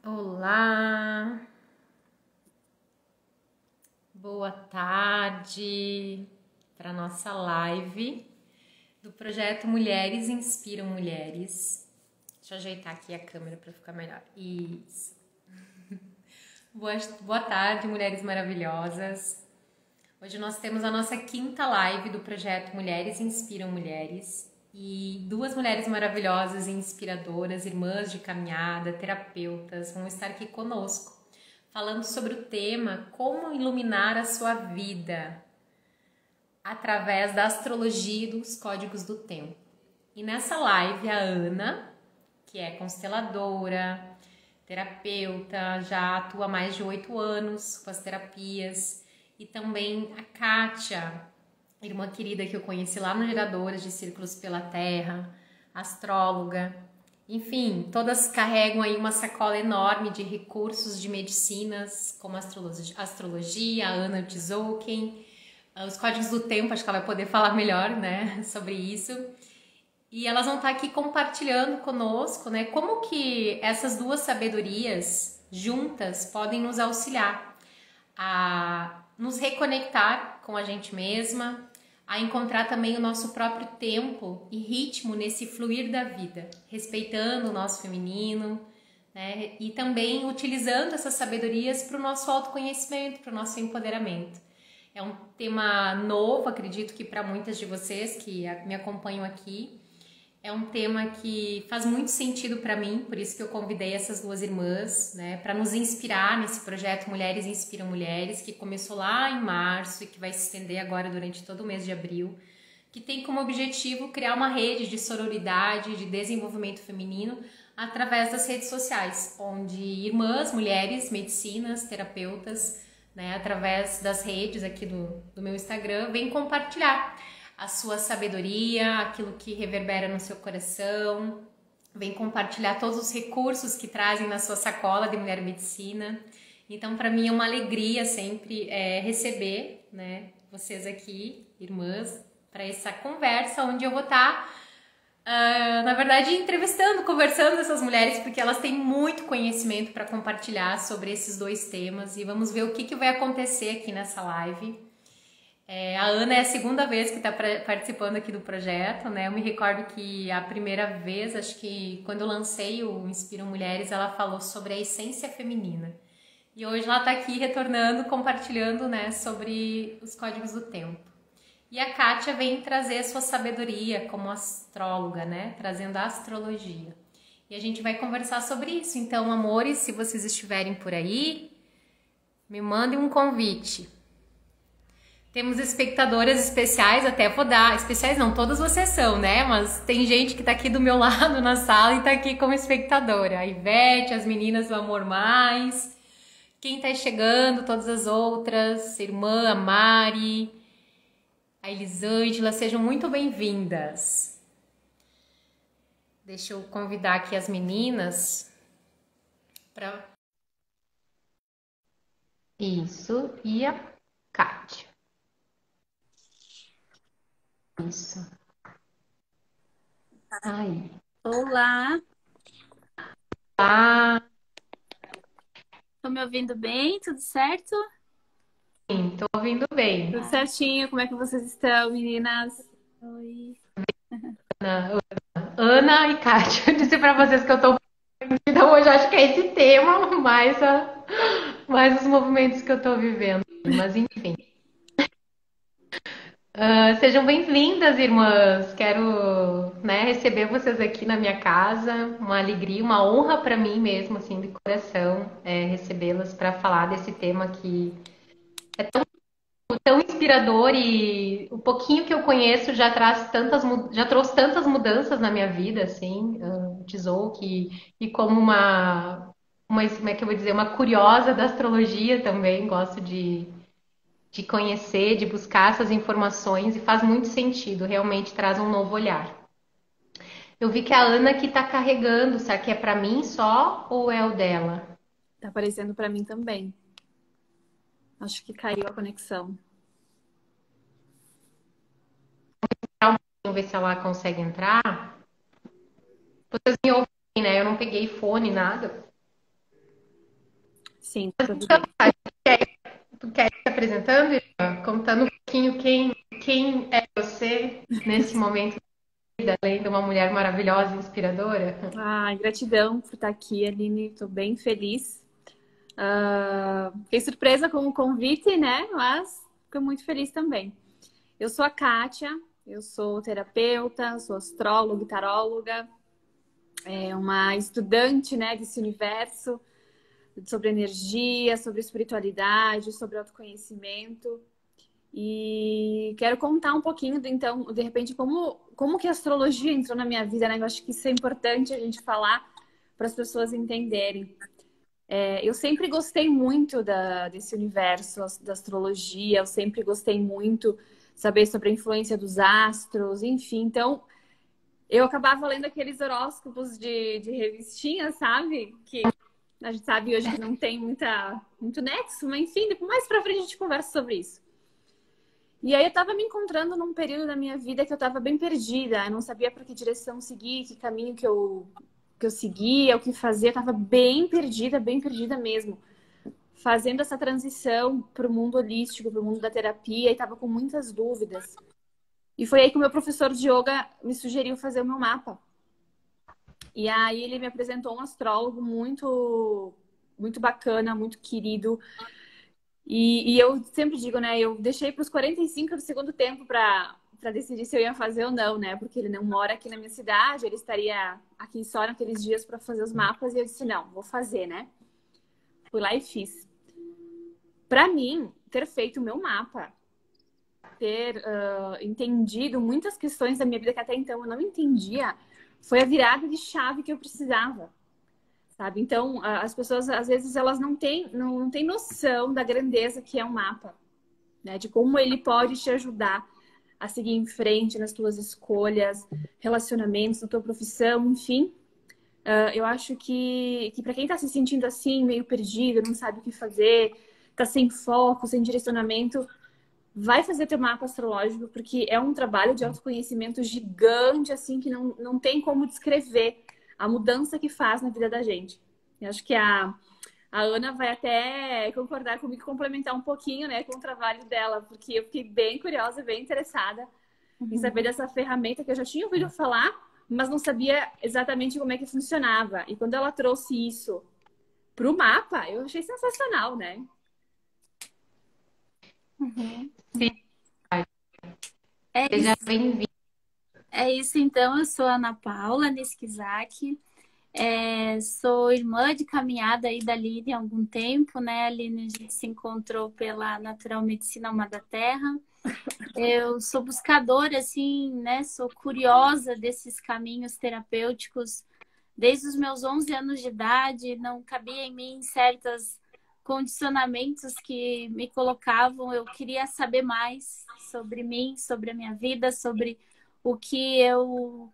Olá, boa tarde para nossa live do projeto Mulheres Inspiram Mulheres. Deixa eu ajeitar aqui a câmera para ficar melhor. Isso. Boa tarde, mulheres maravilhosas. Hoje nós temos a nossa quinta live do projeto Mulheres Inspiram Mulheres e duas mulheres maravilhosas e inspiradoras, irmãs de caminhada, terapeutas, vão estar aqui conosco, falando sobre o tema como iluminar a sua vida através da astrologia e dos códigos do tempo. E nessa live a Ana, que é consteladora, terapeuta, já atua há mais de 8 anos com as terapias, e também a Kátia, irmã querida que eu conheci lá no Geradoras de Círculos pela Terra, astróloga. Enfim, todas carregam aí uma sacola enorme de recursos de medicinas, como astrologia, a Ana Tzolk'in, os códigos do tempo, acho que ela vai poder falar melhor, né, sobre isso. E elas vão estar aqui compartilhando conosco, né, como que essas duas sabedorias juntas podem nos auxiliar a nos reconectar com a gente mesma, a encontrar também o nosso próprio tempo e ritmo nesse fluir da vida, respeitando o nosso feminino, né? E também utilizando essas sabedorias para o nosso autoconhecimento, para o nosso empoderamento. É um tema novo, acredito que para muitas de vocês que me acompanham aqui. É um tema que faz muito sentido para mim, por isso que eu convidei essas duas irmãs, né, para nos inspirar nesse projeto Mulheres Inspiram Mulheres, que começou lá em março e que vai se estender agora durante todo o mês de abril, que tem como objetivo criar uma rede de sororidade, de desenvolvimento feminino através das redes sociais, onde irmãs, mulheres, medicinas, terapeutas, né, através das redes aqui do meu Instagram, vêm compartilhar a sua sabedoria, aquilo que reverbera no seu coração, vem compartilhar todos os recursos que trazem na sua sacola de Mulher Medicina. Então, para mim é uma alegria sempre receber, né, vocês aqui, irmãs, para essa conversa, onde eu vou estar, na verdade, entrevistando, conversando essas mulheres, porque elas têm muito conhecimento para compartilhar sobre esses dois temas, e vamos ver o que vai acontecer aqui nessa live. A Ana é a segunda vez que está participando aqui do projeto, né? Eu me recordo que a primeira vez, acho que quando eu lancei o Inspiram Mulheres, ela falou sobre a essência feminina. E hoje ela está aqui retornando, compartilhando, né, sobre os códigos do tempo. E a Kátia vem trazer a sua sabedoria como astróloga, né? Trazendo a astrologia. E a gente vai conversar sobre isso. Então, amores, se vocês estiverem por aí, me mandem um convite. Temos espectadoras especiais, até vou dar. Especiais não, todas vocês são, né? Mas tem gente que tá aqui do meu lado na sala e tá aqui como espectadora. A Ivete, as meninas do Amor Mais. Quem tá chegando, todas as outras. Irmã, a Mari, a Elisângela, sejam muito bem-vindas. Deixa eu convidar aqui as meninas para. Isso, e a Kátia. Isso. Aí. Olá, Ah, estão me ouvindo bem? Tudo certo? sim, tô ouvindo bem. Tudo certinho? Como é que vocês estão, meninas? Oi. Ana, Ana e Kátia, eu disse pra vocês que eu tô. Então hoje eu acho que é esse tema, mais os movimentos que eu tô vivendo. Mas enfim. Sejam bem-vindas, irmãs. Quero, né, receber vocês aqui na minha casa. Uma alegria, uma honra para mim mesmo, assim, de coração, recebê-las para falar desse tema que tão inspirador e o pouquinho que eu conheço já trouxe tantas mudanças na minha vida, assim, Tzolk'in, e como como é que eu vou dizer, uma curiosa da astrologia também, gosto de conhecer, de buscar essas informações e faz muito sentido, realmente traz um novo olhar. Eu vi que a Ana que tá carregando, será que é para mim só ou é o dela? Tá aparecendo para mim também. Acho que caiu a conexão. Vamos ver se ela consegue entrar. Vocês me ouvem, né? Eu não peguei fone, nada. Sim, tudo bem. Tu quer ir se apresentando, Ivan? Contando um pouquinho quem é você nesse momento da vida, além de uma mulher maravilhosa e inspiradora? Ai, gratidão por estar aqui, Aline. Estou bem feliz. Fiquei surpresa com o convite, né? Mas fico muito feliz também. Eu sou a Kátia, eu sou terapeuta, sou astróloga, taróloga, uma estudante, né, desse universo sobre energia, sobre espiritualidade, sobre autoconhecimento. E quero contar um pouquinho, então, de repente, como que a astrologia entrou na minha vida, né? Eu acho que isso é importante a gente falar para as pessoas entenderem. Eu sempre gostei muito desse universo da astrologia, eu sempre gostei muito saber sobre a influência dos astros, enfim. Então, eu acabava lendo aqueles horóscopos de revistinha, sabe? Que a gente sabe hoje que não tem muito nexo, mas enfim, mais pra frente a gente conversa sobre isso. E aí eu tava me encontrando num período da minha vida que eu tava bem perdida, eu não sabia para que direção seguir, que caminho que eu seguia, o que fazer, eu tava bem perdida mesmo. Fazendo essa transição para o mundo holístico, para o mundo da terapia, e tava com muitas dúvidas. E foi aí que o meu professor de yoga me sugeriu fazer o meu mapa. E aí ele me apresentou um astrólogo muito bacana, muito querido. E eu sempre digo, né? Eu deixei para os 45 do segundo tempo para decidir se eu ia fazer ou não, né? Porque ele não mora aqui na minha cidade, ele estaria aqui só naqueles dias para fazer os mapas. E eu disse, não, vou fazer, né? Fui lá e fiz. Para mim, ter feito o meu mapa, ter entendido muitas questões da minha vida que até então eu não entendia, foi a virada de chave que eu precisava. Sabe? Então, as pessoas, às vezes, elas não têm noção da grandeza que é um mapa, né? De como ele pode te ajudar a seguir em frente nas tuas escolhas, relacionamentos, na tua profissão, enfim. Eu acho que para quem está se sentindo assim, meio perdido, não sabe o que fazer, está sem foco, sem direcionamento, vai fazer teu mapa astrológico, porque é um trabalho de autoconhecimento gigante, assim, que não tem como descrever a mudança que faz na vida da gente. Eu acho que a Ana vai até concordar comigo, complementar um pouquinho, né, com o trabalho dela, porque eu fiquei bem curiosa, bem interessada em saber dessa ferramenta que eu já tinha ouvido falar, mas não sabia exatamente como é que funcionava. E quando ela trouxe isso para o mapa, eu achei sensacional, né? Uhum. Sim, É seja isso, bem-vindo. é isso. Então, eu sou a Ana Paula Niskizaki, sou irmã de caminhada aí da Aline há algum tempo, né? A Aline, a gente se encontrou pela Natural Medicina Uma da Terra. Eu sou buscadora, assim, né? Sou curiosa desses caminhos terapêuticos. Desde os meus 11 anos de idade, não cabia em mim certos condicionamentos que me colocavam. Eu queria saber mais sobre mim, sobre a minha vida, sobre o que eu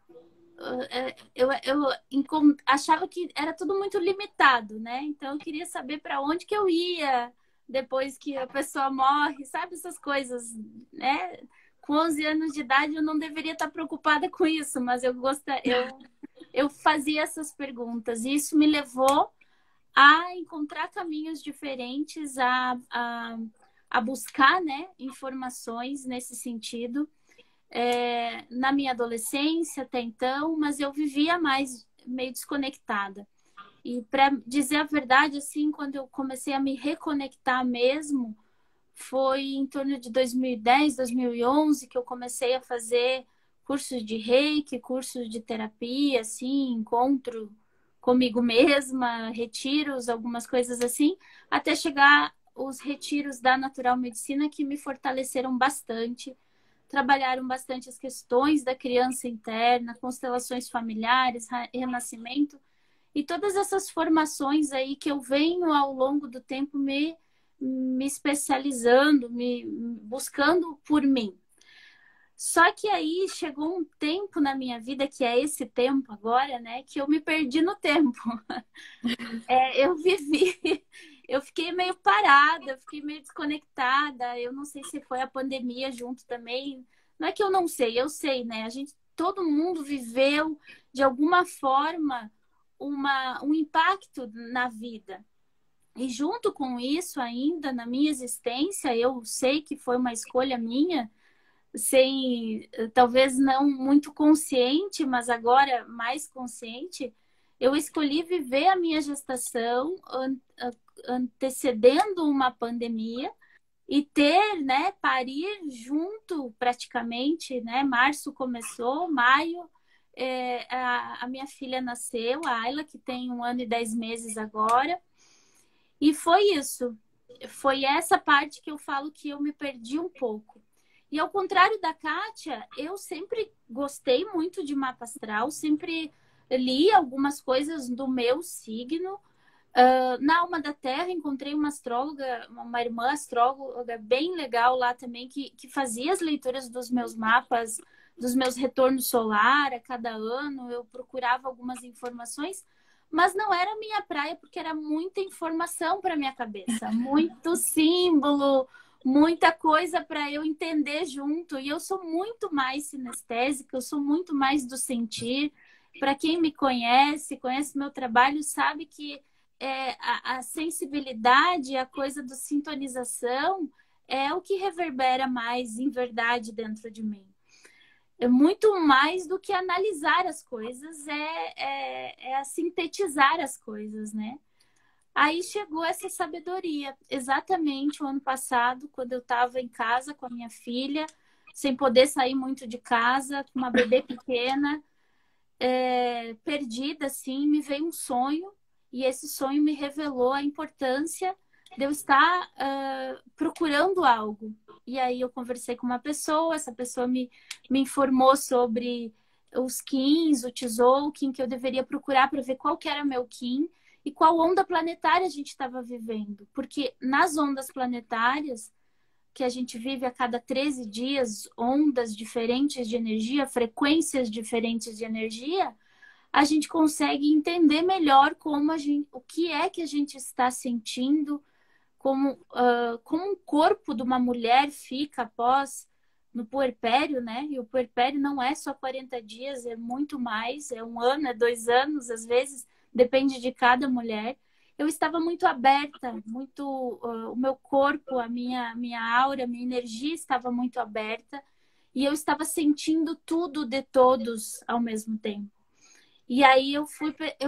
achava que era tudo muito limitado, né? Então eu queria saber para onde que eu ia depois que a pessoa morre, sabe essas coisas, né? Com 11 anos de idade eu não deveria estar preocupada com isso, mas eu fazia essas perguntas e isso me levou a encontrar caminhos diferentes, a buscar, né, informações nesse sentido. Na minha adolescência até então, mas eu vivia mais meio desconectada. E para dizer a verdade, assim, quando eu comecei a me reconectar mesmo, foi em torno de 2010, 2011 que eu comecei a fazer cursos de reiki, cursos de terapia, assim, encontro comigo mesma, retiros, algumas coisas assim, até chegar os retiros da Natural Medicina que me fortaleceram bastante, trabalharam bastante as questões da criança interna, constelações familiares, renascimento e todas essas formações aí que eu venho ao longo do tempo me especializando, me buscando por mim. Só que aí chegou um tempo na minha vida, que é esse tempo agora, né, que eu me perdi no tempo. Eu vivi, eu fiquei meio parada, fiquei meio desconectada. Eu não sei se foi a pandemia junto também. Não é que eu não sei, eu sei, né? Todo mundo viveu de alguma forma um impacto na vida. E junto com isso, ainda na minha existência, eu sei que foi uma escolha minha, sem, talvez não muito consciente, mas agora mais consciente, eu escolhi viver a minha gestação antecedendo uma pandemia e ter, né, parir junto praticamente, né? Março começou, maio, a minha filha nasceu, a Ayla, que tem 1 ano e 10 meses agora. E foi isso. Foi essa parte que eu falo que eu me perdi um pouco. E ao contrário da Kátia, eu sempre gostei muito de mapa astral, sempre li algumas coisas do meu signo. Na Alma da Terra, encontrei uma astróloga, uma irmã astróloga bem legal lá também, que fazia as leituras dos meus mapas, dos meus retornos solar a cada ano. Eu procurava algumas informações, mas não era minha praia, porque era muita informação para minha cabeça, muito símbolo, muita coisa para eu entender junto. E eu sou muito mais sinestésica, eu sou muito mais do sentir. Para quem me conhece, conhece meu trabalho, sabe que a sensibilidade, a coisa da sintonização é o que reverbera mais em verdade dentro de mim. É muito mais do que analisar as coisas, a sintetizar as coisas, né? Aí chegou essa sabedoria, exatamente o ano passado, quando eu estava em casa com a minha filha, sem poder sair muito de casa, com uma bebê pequena, perdida, assim, me veio um sonho, e esse sonho me revelou a importância de eu estar procurando algo. E aí eu conversei com uma pessoa, essa pessoa me informou sobre os Kins, o Tzolk'in, que eu deveria procurar para ver qual que era meu Kin e qual onda planetária a gente estava vivendo. Porque nas ondas planetárias, que a gente vive a cada 13 dias, ondas diferentes de energia, frequências diferentes de energia, a gente consegue entender melhor o que é que a gente está sentindo, como o corpo de uma mulher fica após no puerpério, né? E o puerpério não é só 40 dias, é muito mais, é 1 ano, é 2 anos, às vezes, depende de cada mulher. Eu estava muito aberta, muito o meu corpo, a minha aura, a minha energia estava muito aberta e eu estava sentindo tudo de todos ao mesmo tempo. E aí eu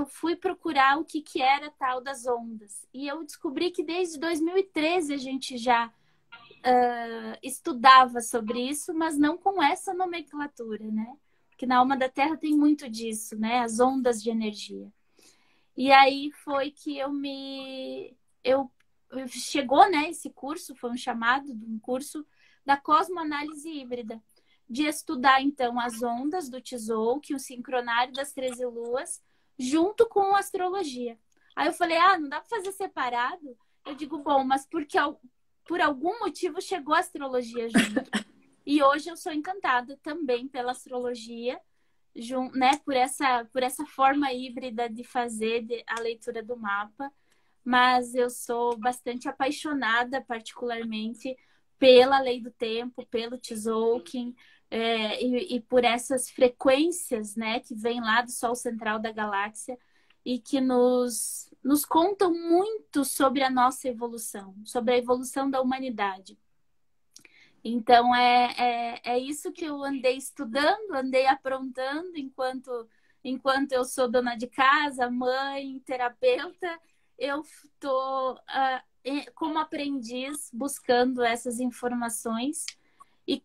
fui procurar o que era tal das ondas. E eu descobri que desde 2013 a gente já estudava sobre isso, mas não com essa nomenclatura, né? Porque na Alma da Terra tem muito disso, né? As ondas de energia. E aí foi que chegou, né, esse curso, foi um chamado de um curso da cosmoanálise híbrida, de estudar então as ondas do Tzolk'in, o sincronário das 13 luas, junto com a astrologia. Aí eu falei, não dá para fazer separado? Eu digo, bom, mas porque por algum motivo chegou a astrologia junto. E hoje eu sou encantada também pela astrologia, né, por essa forma híbrida de fazer a leitura do mapa, mas eu sou bastante apaixonada, particularmente, pela lei do tempo, pelo Tzolk'in, e por essas frequências, né, que vêm lá do Sol central da galáxia e que nos contam muito sobre a nossa evolução, sobre a evolução da humanidade. Então, é isso que eu andei estudando, andei aprontando enquanto eu sou dona de casa, mãe, terapeuta, eu estou como aprendiz buscando essas informações. E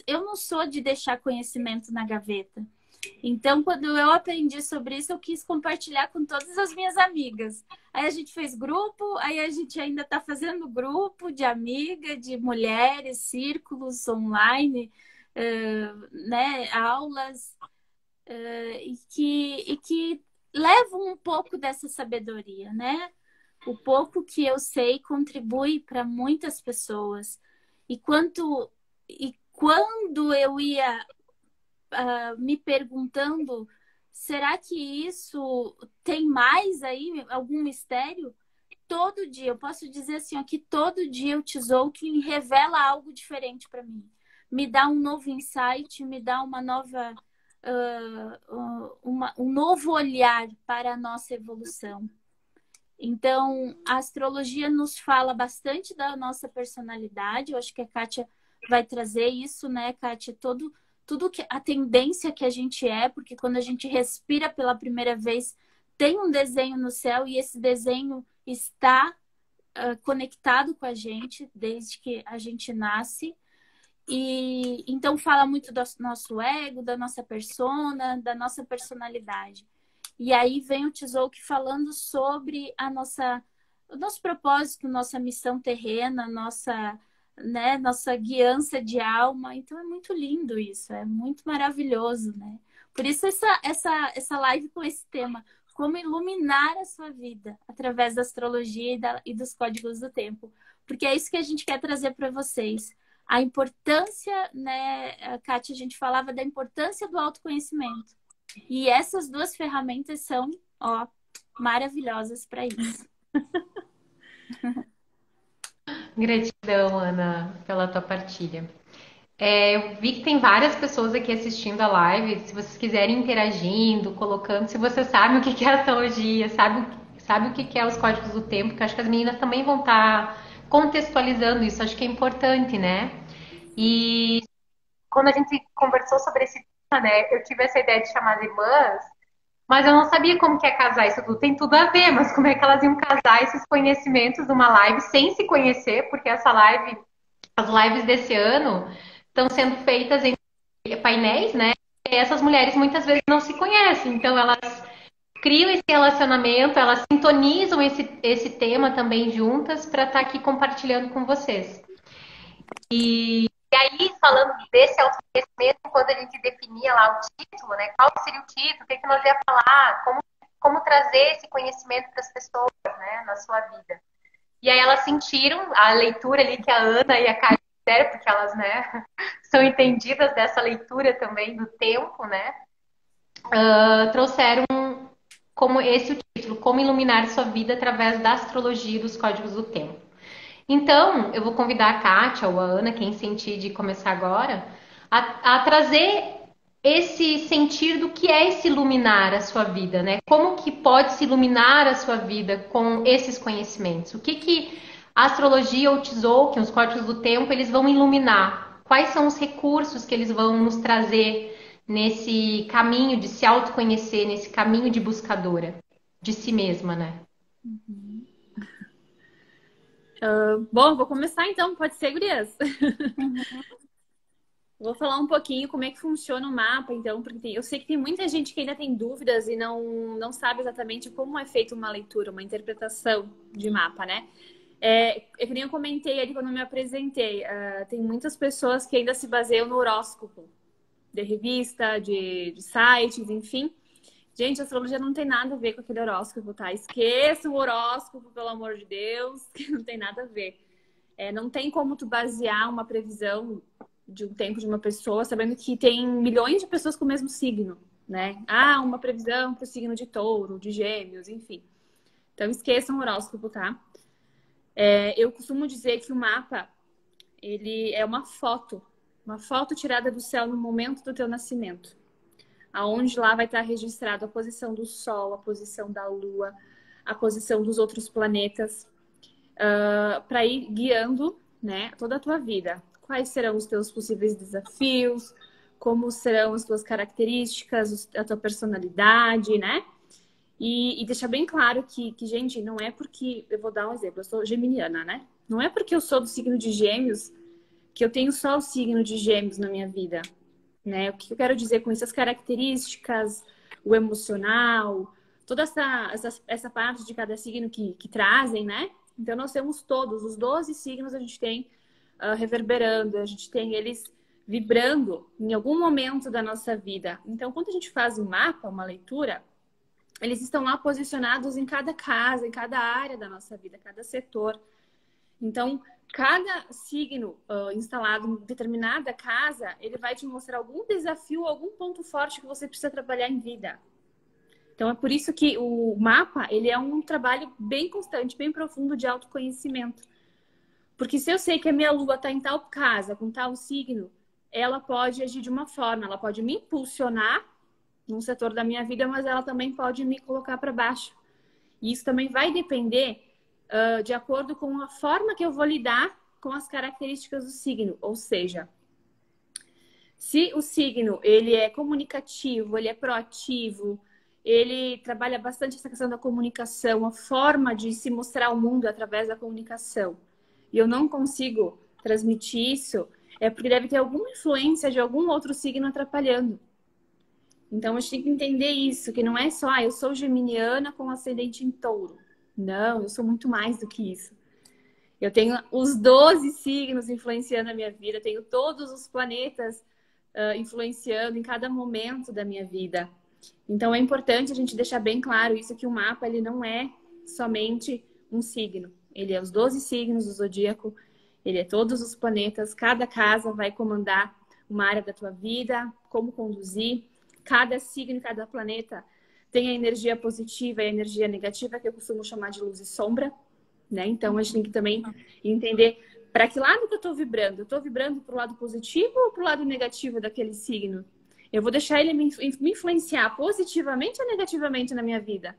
eu não sou de deixar conhecimento na gaveta. Então, quando eu aprendi sobre isso, eu quis compartilhar com todas as minhas amigas. Aí a gente fez grupo, aí a gente ainda está fazendo grupo de amiga, de mulheres, círculos online, né, aulas, e que levam um pouco dessa sabedoria, né? O pouco que eu sei contribui para muitas pessoas. E quando eu ia me perguntando, será que isso tem mais aí, algum mistério? Todo dia, eu posso dizer assim, ó, que todo dia o Tzolk'in revela algo diferente para mim. Me dá um novo insight, me dá uma nova, um novo olhar para a nossa evolução. Então, a astrologia nos fala bastante da nossa personalidade. Eu acho que a Kátia vai trazer isso, né, Kátia? Tudo que a tendência que a gente é, porque quando a gente respira pela primeira vez, tem um desenho no céu e esse desenho está conectado com a gente desde que a gente nasce. E então fala muito do nosso ego, da nossa persona, da nossa personalidade. E aí vem o Tzolk'in falando sobre o nosso propósito, nossa missão terrena, nossa guiança de alma. Então é muito lindo isso, é muito maravilhoso, né? Por isso essa live com esse tema, como iluminar a sua vida através da astrologia e dos códigos do tempo. Porque é isso que a gente quer trazer para vocês. A importância, né, Kátia, a gente falava da importância do autoconhecimento. E essas duas ferramentas são, ó, maravilhosas para isso. Gratidão, Ana, pela tua partilha. Eu vi que tem várias pessoas aqui assistindo a live. Se vocês quiserem interagindo, colocando, se você sabe o que é astrologia, sabe o que é os códigos do tempo, que eu acho que as meninas também vão estar contextualizando isso. Acho que é importante, né? E quando a gente conversou sobre esse tema, né, eu tive essa ideia de chamar as irmãs, mas eu não sabia como que é casar isso tudo. Tem tudo a ver, mas como é que elas iam casar esses conhecimentos numa live sem se conhecer, porque essa live, as lives desse ano estão sendo feitas em painéis, né? E essas mulheres muitas vezes não se conhecem, então elas criam esse relacionamento, elas sintonizam esse tema também juntas para estar aqui compartilhando com vocês. E aí, falando desse autoconhecimento, quando a gente definia lá o título, né? Qual seria o título, o que nós ia falar, como trazer esse conhecimento para as pessoas, né, na sua vida. E aí elas sentiram a leitura ali que a Ana e a Kátia fizeram, porque elas, né, são entendidas dessa leitura também do tempo, né? Trouxeram como esse o título, Como Iluminar Sua Vida através da Astrologia e dos Códigos do Tempo. Então, eu vou convidar a Kátia ou a Ana, quem sentir de começar agora, a trazer esse sentir do que é esse iluminar a sua vida, né? Como que pode se iluminar a sua vida com esses conhecimentos? O que a astrologia ou o Tzolk'in, os códigos do tempo, eles vão iluminar? Quais são os recursos que eles vão nos trazer nesse caminho de se autoconhecer, nesse caminho de buscadora de si mesma, né? Bom, vou começar então, pode ser, gurias? Vou falar um pouquinho como é que funciona o mapa, então, porque eu sei que tem muita gente que ainda tem dúvidas e não sabe exatamente como é feita uma leitura, uma interpretação de mapa, né? Eu que nem eu comentei ali quando me apresentei, tem muitas pessoas que ainda se baseiam no horóscopo, de revista, de sites, enfim. Gente, a astrologia não tem nada a ver com aquele horóscopo, tá? Esqueça o horóscopo, pelo amor de Deus, que não tem nada a ver. Não tem como tu basear uma previsão de um tempo de uma pessoa, sabendo que tem milhões de pessoas com o mesmo signo, né? Uma previsão para o signo de touro, de gêmeos, enfim. Então, esqueçam o horóscopo, tá? Eu costumo dizer que o mapa, ele é uma foto tirada do céu no momento do teu nascimento. Aonde lá vai estar registrado a posição do Sol, a posição da Lua, a posição dos outros planetas, para ir guiando, né, toda a tua vida. Quais serão os teus possíveis desafios, como serão as tuas características, a tua personalidade, né? E deixar bem claro que, gente, não é porque... Eu vou dar um exemplo, eu sou geminiana, né? Não é porque eu sou do signo de Gêmeos que eu tenho só o signo de Gêmeos na minha vida, né? O que eu quero dizer com isso? As características, o emocional, toda essa parte de cada signo que trazem, né? Então, nós temos todos, os 12 signos a gente tem reverberando, a gente tem eles vibrando em algum momento da nossa vida. Então, quando a gente faz um mapa, uma leitura, eles estão lá posicionados em cada casa, em cada área da nossa vida, cada setor. Então, cada signo instalado em determinada casa, ele vai te mostrar algum desafio, algum ponto forte que você precisa trabalhar em vida. Então, é por isso que o mapa, ele é um trabalho bem constante, bem profundo de autoconhecimento. Porque se eu sei que a minha lua está em tal casa, com tal signo, ela pode agir de uma forma, ela pode me impulsionar num setor da minha vida, mas ela também pode me colocar para baixo. E isso também vai depender de acordo com a forma que eu vou lidar com as características do signo. Ou seja, se o signo ele é comunicativo, ele é proativo, ele trabalha bastante essa questão da comunicação, a forma de se mostrar ao mundo através da comunicação, e eu não consigo transmitir isso, é porque deve ter alguma influência de algum outro signo atrapalhando. Então, a gente tem que entender isso, que não é só, eu sou geminiana com ascendente em touro. Não, eu sou muito mais do que isso. Eu tenho os 12 signos influenciando a minha vida, eu tenho todos os planetas influenciando em cada momento da minha vida. Então, é importante a gente deixar bem claro isso, que o mapa ele não é somente um signo. Ele é os 12 signos do zodíaco, ele é todos os planetas, cada casa vai comandar uma área da tua vida, como conduzir. Cada signo, cada planeta tem a energia positiva e a energia negativa, que eu costumo chamar de luz e sombra, né? Então, a gente tem que também entender para que lado que eu estou vibrando. Eu estou vibrando para o lado positivo ou para o lado negativo daquele signo? Eu vou deixar ele me influenciar positivamente ou negativamente na minha vida?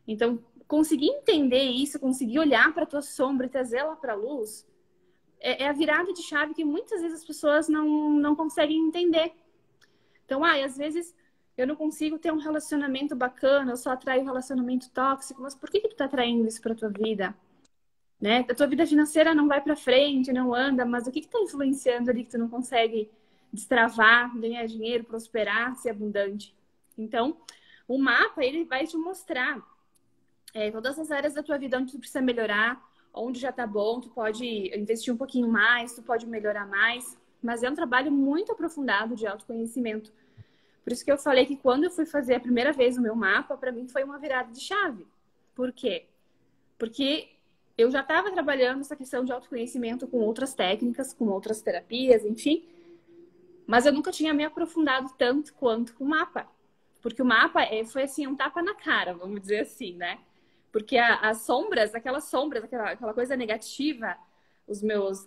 Então, conseguir entender isso, conseguir olhar para a tua sombra e trazer ela para a luz, é a virada de chave que muitas vezes as pessoas não conseguem entender. Então, às vezes eu não consigo ter um relacionamento bacana, eu só atraio um relacionamento tóxico, mas por que tu tá atraindo isso pra tua vida? Né? A tua vida financeira não vai pra frente, não anda, mas o que tá influenciando ali que tu não consegue destravar, ganhar dinheiro, prosperar, ser abundante? Então, o mapa, ele vai te mostrar todas as áreas da tua vida onde tu precisa melhorar, onde já tá bom, tu pode investir um pouquinho mais, tu pode melhorar mais, mas é um trabalho muito aprofundado de autoconhecimento. Por isso que eu falei que quando eu fui fazer a primeira vez o meu mapa, para mim foi uma virada de chave. Por quê? Porque eu já estava trabalhando essa questão de autoconhecimento com outras técnicas, com outras terapias, enfim, mas eu nunca tinha me aprofundado tanto quanto com o mapa. Porque o mapa foi assim, um tapa na cara, vamos dizer assim, né? Porque as sombras, aquela coisa negativa,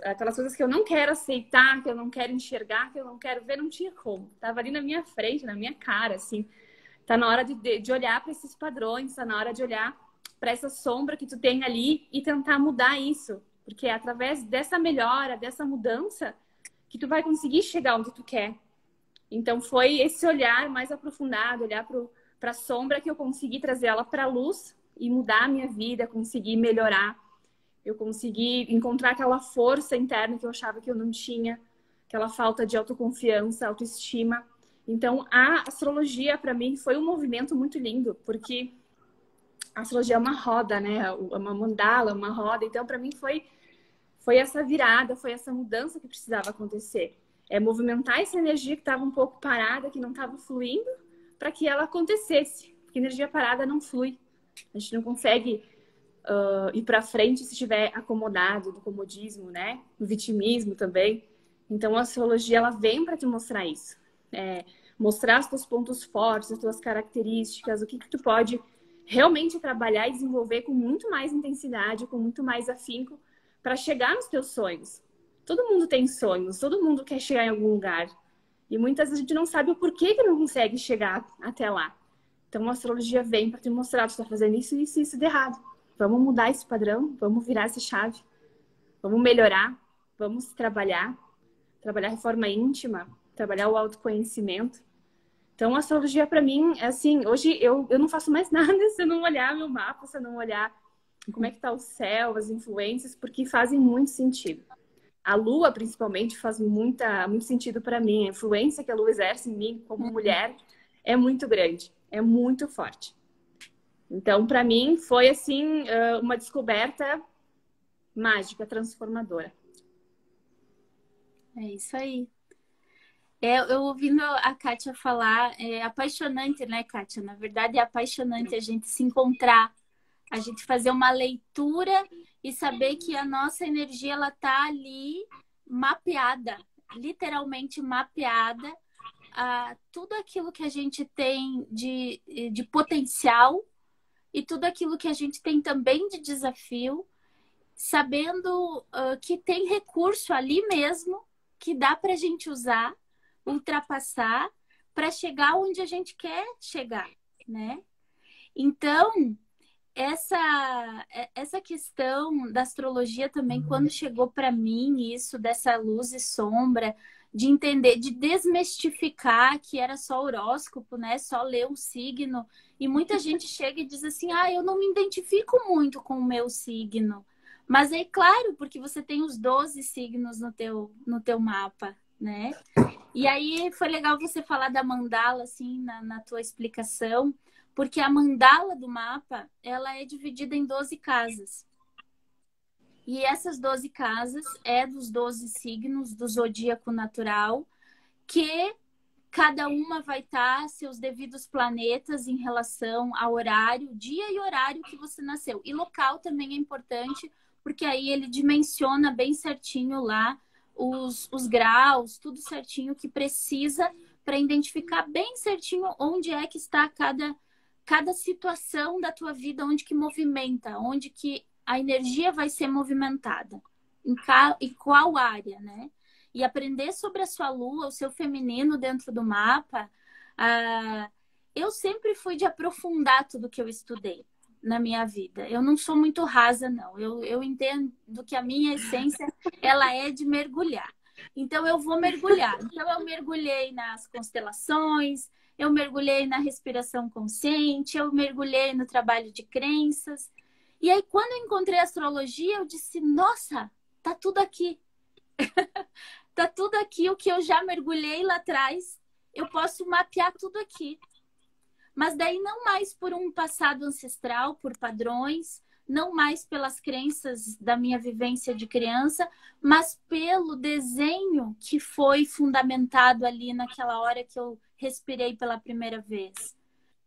aquelas coisas que eu não quero aceitar, que eu não quero enxergar, que eu não quero ver, não tinha como. Tava ali na minha frente, na minha cara, assim. Tá na hora de olhar para esses padrões, tá na hora de olhar para essa sombra que tu tem ali e tentar mudar isso. Porque é através dessa melhora, dessa mudança, que tu vai conseguir chegar onde tu quer. Então foi esse olhar mais aprofundado, olhar para a sombra, que eu consegui trazer ela para a luz e mudar a minha vida, conseguir melhorar. Eu consegui encontrar aquela força interna que eu achava que eu não tinha, aquela falta de autoconfiança, autoestima. Então, a astrologia, para mim, foi um movimento muito lindo, porque a astrologia é uma roda, né? Uma mandala, uma roda. Então, para mim, foi essa virada, foi essa mudança que precisava acontecer. É movimentar essa energia que estava um pouco parada, que não estava fluindo, para que ela acontecesse. Porque energia parada não flui. A gente não consegue ir para frente se estiver acomodado, no comodismo, né? No vitimismo também. Então, a astrologia, ela vem para te mostrar isso. Mostrar os teus pontos fortes, as tuas características, o que tu pode realmente trabalhar e desenvolver com muito mais intensidade, com muito mais afinco, para chegar nos teus sonhos. Todo mundo tem sonhos, todo mundo quer chegar em algum lugar. E muitas vezes a gente não sabe o porquê que não consegue chegar até lá. Então, a astrologia vem para te mostrar, tu está fazendo isso, isso e isso de errado. Vamos mudar esse padrão, vamos virar essa chave, vamos melhorar, vamos trabalhar de forma íntima, trabalhar o autoconhecimento. Então, a astrologia para mim, é assim, hoje eu não faço mais nada se eu não olhar meu mapa, se eu não olhar como é que tá o céu, as influências, porque fazem muito sentido. A Lua, principalmente, faz muito sentido para mim. A influência que a Lua exerce em mim como mulher é muito grande, é muito forte. Então, para mim, foi assim uma descoberta mágica, transformadora. É isso aí. Eu ouvindo a Kátia falar, é apaixonante, né, Kátia? Na verdade, é apaixonante a gente se encontrar, a gente fazer uma leitura e saber que a nossa energia, ela tá ali mapeada, literalmente mapeada, tudo aquilo que a gente tem de potencial e tudo aquilo que a gente tem também de desafio, sabendo que tem recurso ali mesmo que dá para a gente usar, ultrapassar, para chegar onde a gente quer chegar, né? Então, essa questão da astrologia também, quando chegou para mim, isso dessa luz e sombra, de entender, de desmistificar que era só horóscopo, né? Só ler o signo. E muita gente chega e diz assim: ah, eu não me identifico muito com o meu signo. Mas é claro, porque você tem os 12 signos no teu mapa, né? E aí foi legal você falar da mandala, assim, na tua explicação, porque a mandala do mapa, ela é dividida em 12 casas. E essas 12 casas é dos 12 signos do zodíaco natural, que cada uma vai estar seus devidos planetas em relação ao horário, dia e horário que você nasceu. E local também é importante, porque aí ele dimensiona bem certinho lá os graus, tudo certinho que precisa para identificar bem certinho onde é que está cada situação da tua vida, onde que movimenta, onde que a energia vai ser movimentada, em qual área, né? E aprender sobre a sua lua, o seu feminino dentro do mapa. Eu sempre fui de aprofundar tudo que eu estudei na minha vida. Eu não sou muito rasa, não. Eu entendo que a minha essência, ela é de mergulhar. Então, eu vou mergulhar. Então, eu mergulhei nas constelações, eu mergulhei na respiração consciente, eu mergulhei no trabalho de crenças. E aí, quando eu encontrei a astrologia, eu disse, nossa, tá tudo aqui. Tá tudo aqui, o que eu já mergulhei lá atrás, eu posso mapear tudo aqui. Mas daí não mais por um passado ancestral, por padrões, não mais pelas crenças da minha vivência de criança, mas pelo desenho que foi fundamentado ali naquela hora que eu respirei pela primeira vez.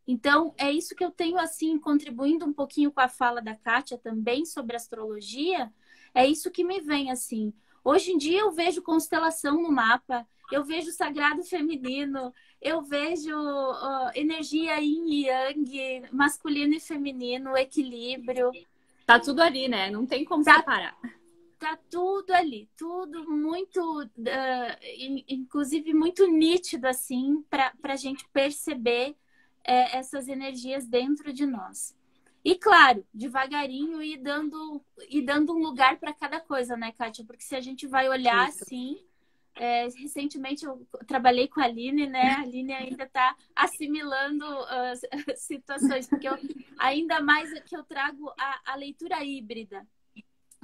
Então, é isso que eu tenho, assim, contribuindo um pouquinho com a fala da Kátia também sobre astrologia, é isso que me vem, assim. Hoje em dia eu vejo constelação no mapa, eu vejo sagrado feminino, eu vejo energia yin e yang, masculino e feminino, equilíbrio. Tá tudo ali, né? Não tem como separar. Tá tudo ali, tudo muito, inclusive muito nítido, assim, para a gente perceber essas energias dentro de nós. E claro, devagarinho ir dando um lugar para cada coisa, né, Kátia? Porque se a gente vai olhar assim, recentemente eu trabalhei com a Aline, né? A Aline ainda está assimilando as situações, porque ainda mais que eu trago a leitura híbrida.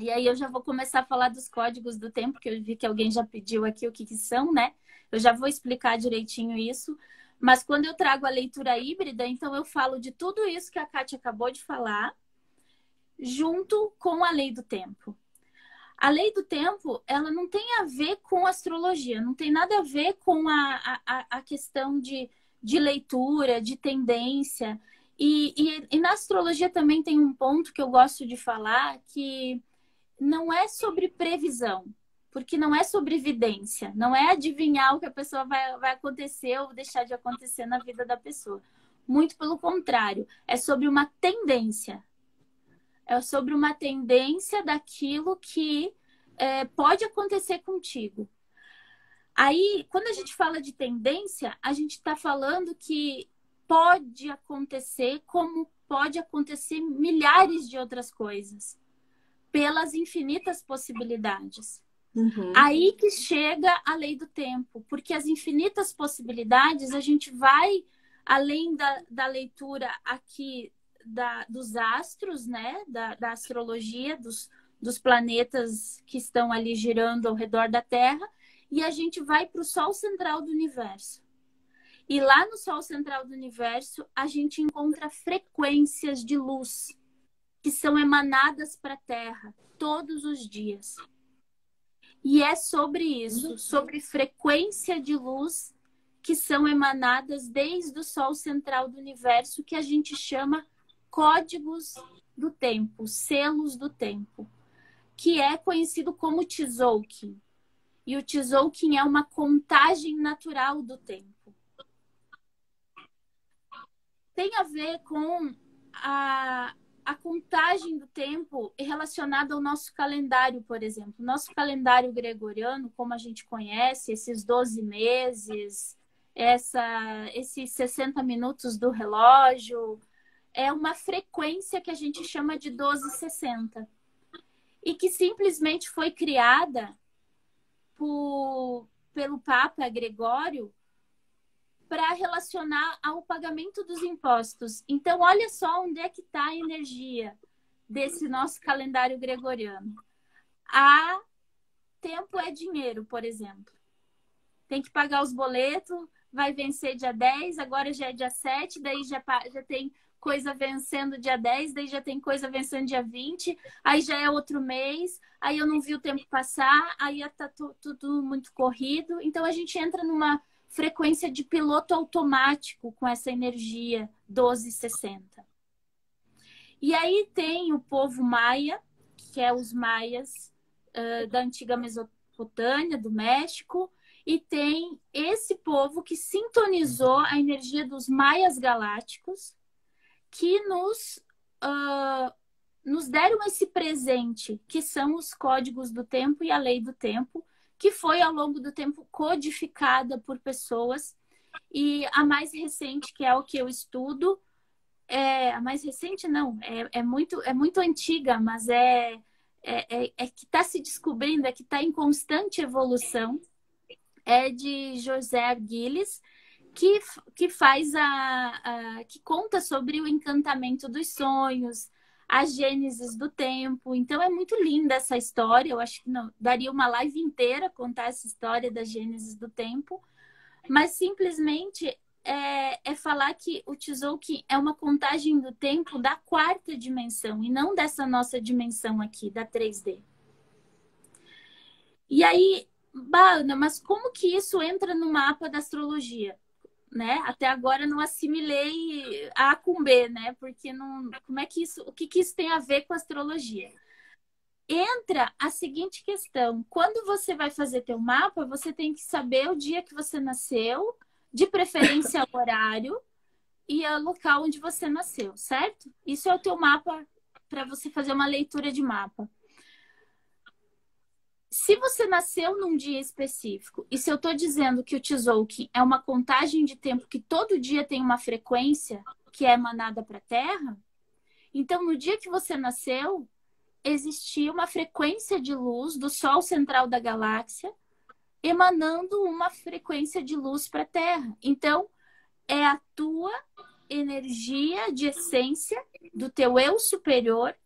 E aí eu já vou começar a falar dos códigos do tempo, que eu vi que alguém já pediu aqui o que são, né? Eu já vou explicar direitinho isso. Mas quando eu trago a leitura híbrida, então eu falo de tudo isso que a Kátia acabou de falar, junto com a lei do tempo. A lei do tempo, ela não tem a ver com astrologia, não tem nada a ver com a questão de leitura, de tendência. E na astrologia também tem um ponto que eu gosto de falar, que não é sobre previsão. Porque não é sobre evidência, não é adivinhar o que a pessoa vai acontecer ou deixar de acontecer na vida da pessoa. Muito pelo contrário, é sobre uma tendência. É sobre uma tendência daquilo que pode acontecer contigo. Aí, quando a gente fala de tendência, a gente está falando que pode acontecer como pode acontecer milhares de outras coisas, pelas infinitas possibilidades. Uhum. Aí que chega a lei do tempo, porque as infinitas possibilidades, a gente vai, além da leitura aqui dos astros, né? Da astrologia, dos planetas que estão ali girando ao redor da Terra, e a gente vai para o Sol central do universo. E lá no Sol central do universo, a gente encontra frequências de luz que são emanadas para a Terra todos os dias. E é sobre isso, sobre frequência de luz que são emanadas desde o Sol central do universo, que a gente chama códigos do tempo, selos do tempo, que é conhecido como Tzolk'in. E o Tzolk'in é uma contagem natural do tempo. Tem a ver com a contagem do tempo relacionada ao nosso calendário, por exemplo. Nosso calendário gregoriano, como a gente conhece, esses 12 meses, esses 60 minutos do relógio, é uma frequência que a gente chama de 1260 e que simplesmente foi criada pelo Papa Gregório para relacionar ao pagamento dos impostos. Então, olha só onde é que está a energia desse nosso calendário gregoriano. A tempo é dinheiro, por exemplo. Tem que pagar os boletos, vai vencer dia 10, agora já é dia 7, daí já tem coisa vencendo dia 10, daí já tem coisa vencendo dia 20, aí já é outro mês, aí eu não vi o tempo passar, aí tá tudo muito corrido. Então a gente entra numa frequência de piloto automático com essa energia 1260. E aí tem o povo maia, que é os maias da antiga Mesopotâmia, do México, e tem esse povo que sintonizou a energia dos maias galácticos, que nos deram esse presente, que são os códigos do tempo e a lei do tempo, que foi ao longo do tempo codificada por pessoas. E a mais recente, que é o que eu estudo, a mais recente não, é muito antiga, mas é que está se descobrindo, é que está em constante evolução, é de José Gilles, que faz que conta sobre o encantamento dos sonhos, a gênesis do tempo. Então é muito linda essa história. Eu acho que não daria uma live inteira contar essa história da gênesis do tempo, mas simplesmente é falar que o Tzolk'in é uma contagem do tempo da quarta dimensão e não dessa nossa dimensão aqui, da 3D. E aí, Ana, mas como que isso entra no mapa da astrologia? Né? Até agora não assimilei A com B, né? Porque não, como é que isso, o que isso tem a ver com astrologia? Entra a seguinte questão: quando você vai fazer teu mapa, você tem que saber o dia que você nasceu, de preferência o horário e o local onde você nasceu, certo? Isso é o teu mapa para você fazer uma leitura de mapa. Se você nasceu num dia específico, e se eu estou dizendo que o Tzolk'in é uma contagem de tempo que todo dia tem uma frequência que é emanada para a Terra, então no dia que você nasceu, existia uma frequência de luz do Sol central da galáxia emanando uma frequência de luz para a Terra. Então, é a tua energia de essência do teu eu superior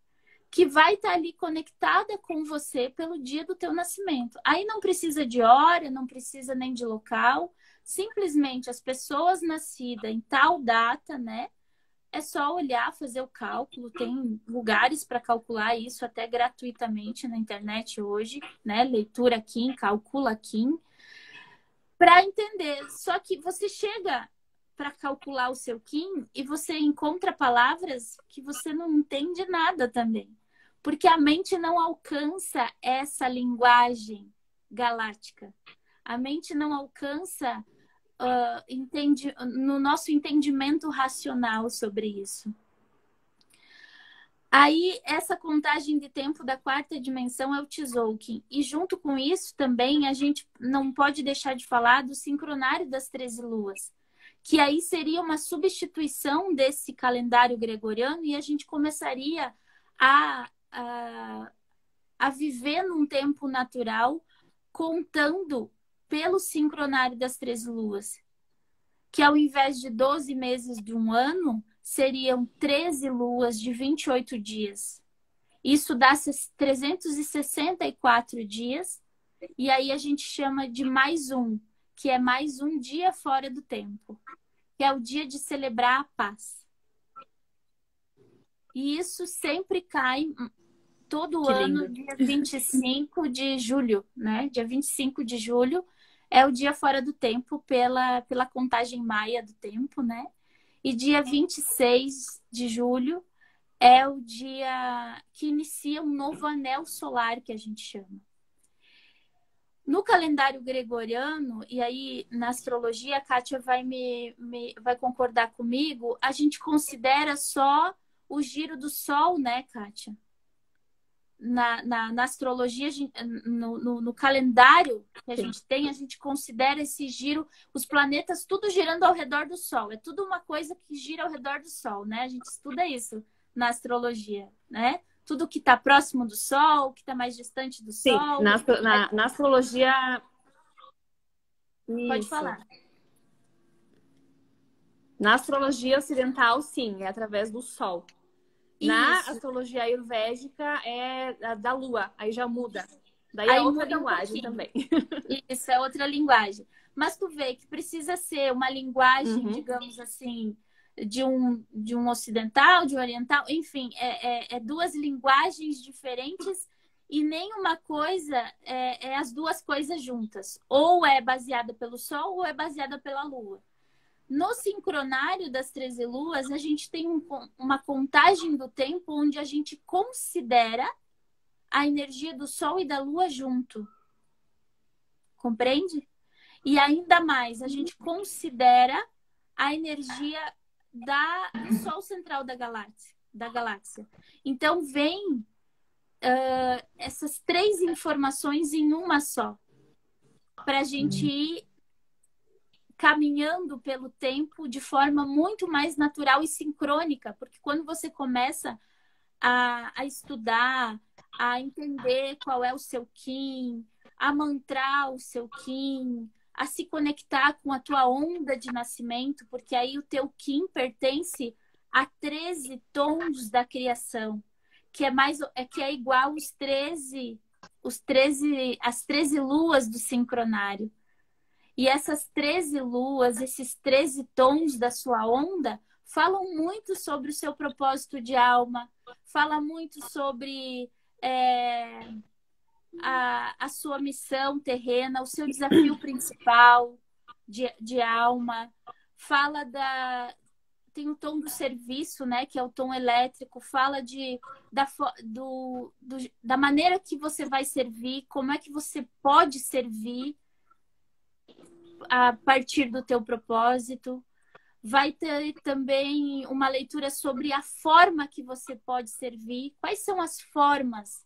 que vai estar ali conectada com você pelo dia do teu nascimento. Aí não precisa de hora, não precisa nem de local, simplesmente as pessoas nascidas em tal data, né? É só olhar, fazer o cálculo, tem lugares para calcular isso até gratuitamente na internet hoje, né? Leitura Kim, calcula Kim, para entender. Só que você chega para calcular o seu Kim e você encontra palavras que você não entende nada também. Porque a mente não alcança essa linguagem galáctica. A mente não alcança no nosso entendimento racional sobre isso. Aí, essa contagem de tempo da quarta dimensão é o Tzolk'in. E junto com isso também a gente não pode deixar de falar do sincronário das 13 luas, que aí seria uma substituição desse calendário gregoriano e a gente começaria a viver num tempo natural contando pelo sincronário das 13 luas, que ao invés de 12 meses de um ano, seriam 13 luas de 28 dias. Isso dá 364 dias, e aí a gente chama de mais um, que é mais um dia fora do tempo, que é o dia de celebrar a paz. E isso sempre cai todo ano, dia 25 de julho, né? Dia 25 de julho é o dia fora do tempo pela contagem maia do tempo, né? E dia 26 de julho é o dia que inicia um novo anel solar, que a gente chama. No calendário gregoriano, e aí na astrologia, a Kátia vai concordar comigo, a gente considera só o giro do Sol, né, Kátia? na astrologia, no calendário que a Sim. gente tem, a gente considera esse giro, os planetas tudo girando ao redor do Sol. É tudo uma coisa que gira ao redor do Sol, né? A gente estuda isso na astrologia, né? Tudo que está próximo do Sol, que está mais distante do Sim, Sol. na astrologia, Pode isso. falar. Na astrologia ocidental, sim, é através do Sol. Na Isso. astrologia ayurvédica é da Lua, aí já muda. Daí é Aí outra muda um linguagem pouquinho. também. Isso é outra linguagem. Mas tu vê que precisa ser uma linguagem, Uhum. digamos assim, de um ocidental, de um oriental, enfim, é duas linguagens diferentes e nenhuma coisa é as duas coisas juntas. Ou é baseada pelo Sol ou é baseada pela Lua. No sincronário das 13 luas, a gente tem uma contagem do tempo onde a gente considera a energia do Sol e da Lua junto. Compreende? E ainda mais, a gente considera a energia do Sol central da galáxia. Então, vem essas três informações em uma só, para a gente ir caminhando pelo tempo de forma muito mais natural e sincrônica, porque quando você começa a estudar, a entender qual é o seu Kim, a mantrar o seu Kim, a se conectar com a tua onda de nascimento, porque aí o teu Kim pertence a 13 tons da criação, que é igual as 13 luas do sincronário. E essas 13 luas, esses 13 tons da sua onda, falam muito sobre o seu propósito de alma, fala muito sobre a sua missão terrena, o seu desafio principal de alma. Fala tem o tom do serviço, né, que é o tom elétrico, fala da maneira que você vai servir, como é que você pode servir a partir do teu propósito. Vai ter também uma leitura sobre a forma que você pode servir. Quais são as formas?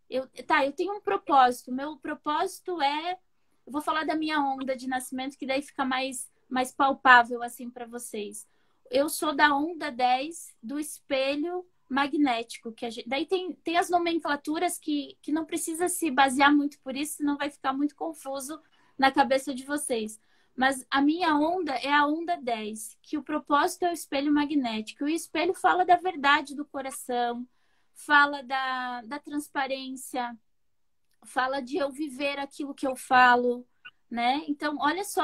Eu tenho um propósito. Meu propósito eu vou falar da minha onda de nascimento, que daí fica mais palpável assim para vocês. Eu sou da onda 10 do espelho magnético. Daí tem as nomenclaturas que não precisa se basear muito por isso, senão vai ficar muito confuso na cabeça de vocês. Mas a minha onda é a onda 10, que o propósito é o espelho magnético. E o espelho fala da verdade do coração, fala da transparência, fala de eu viver aquilo que eu falo, né? Então, olha só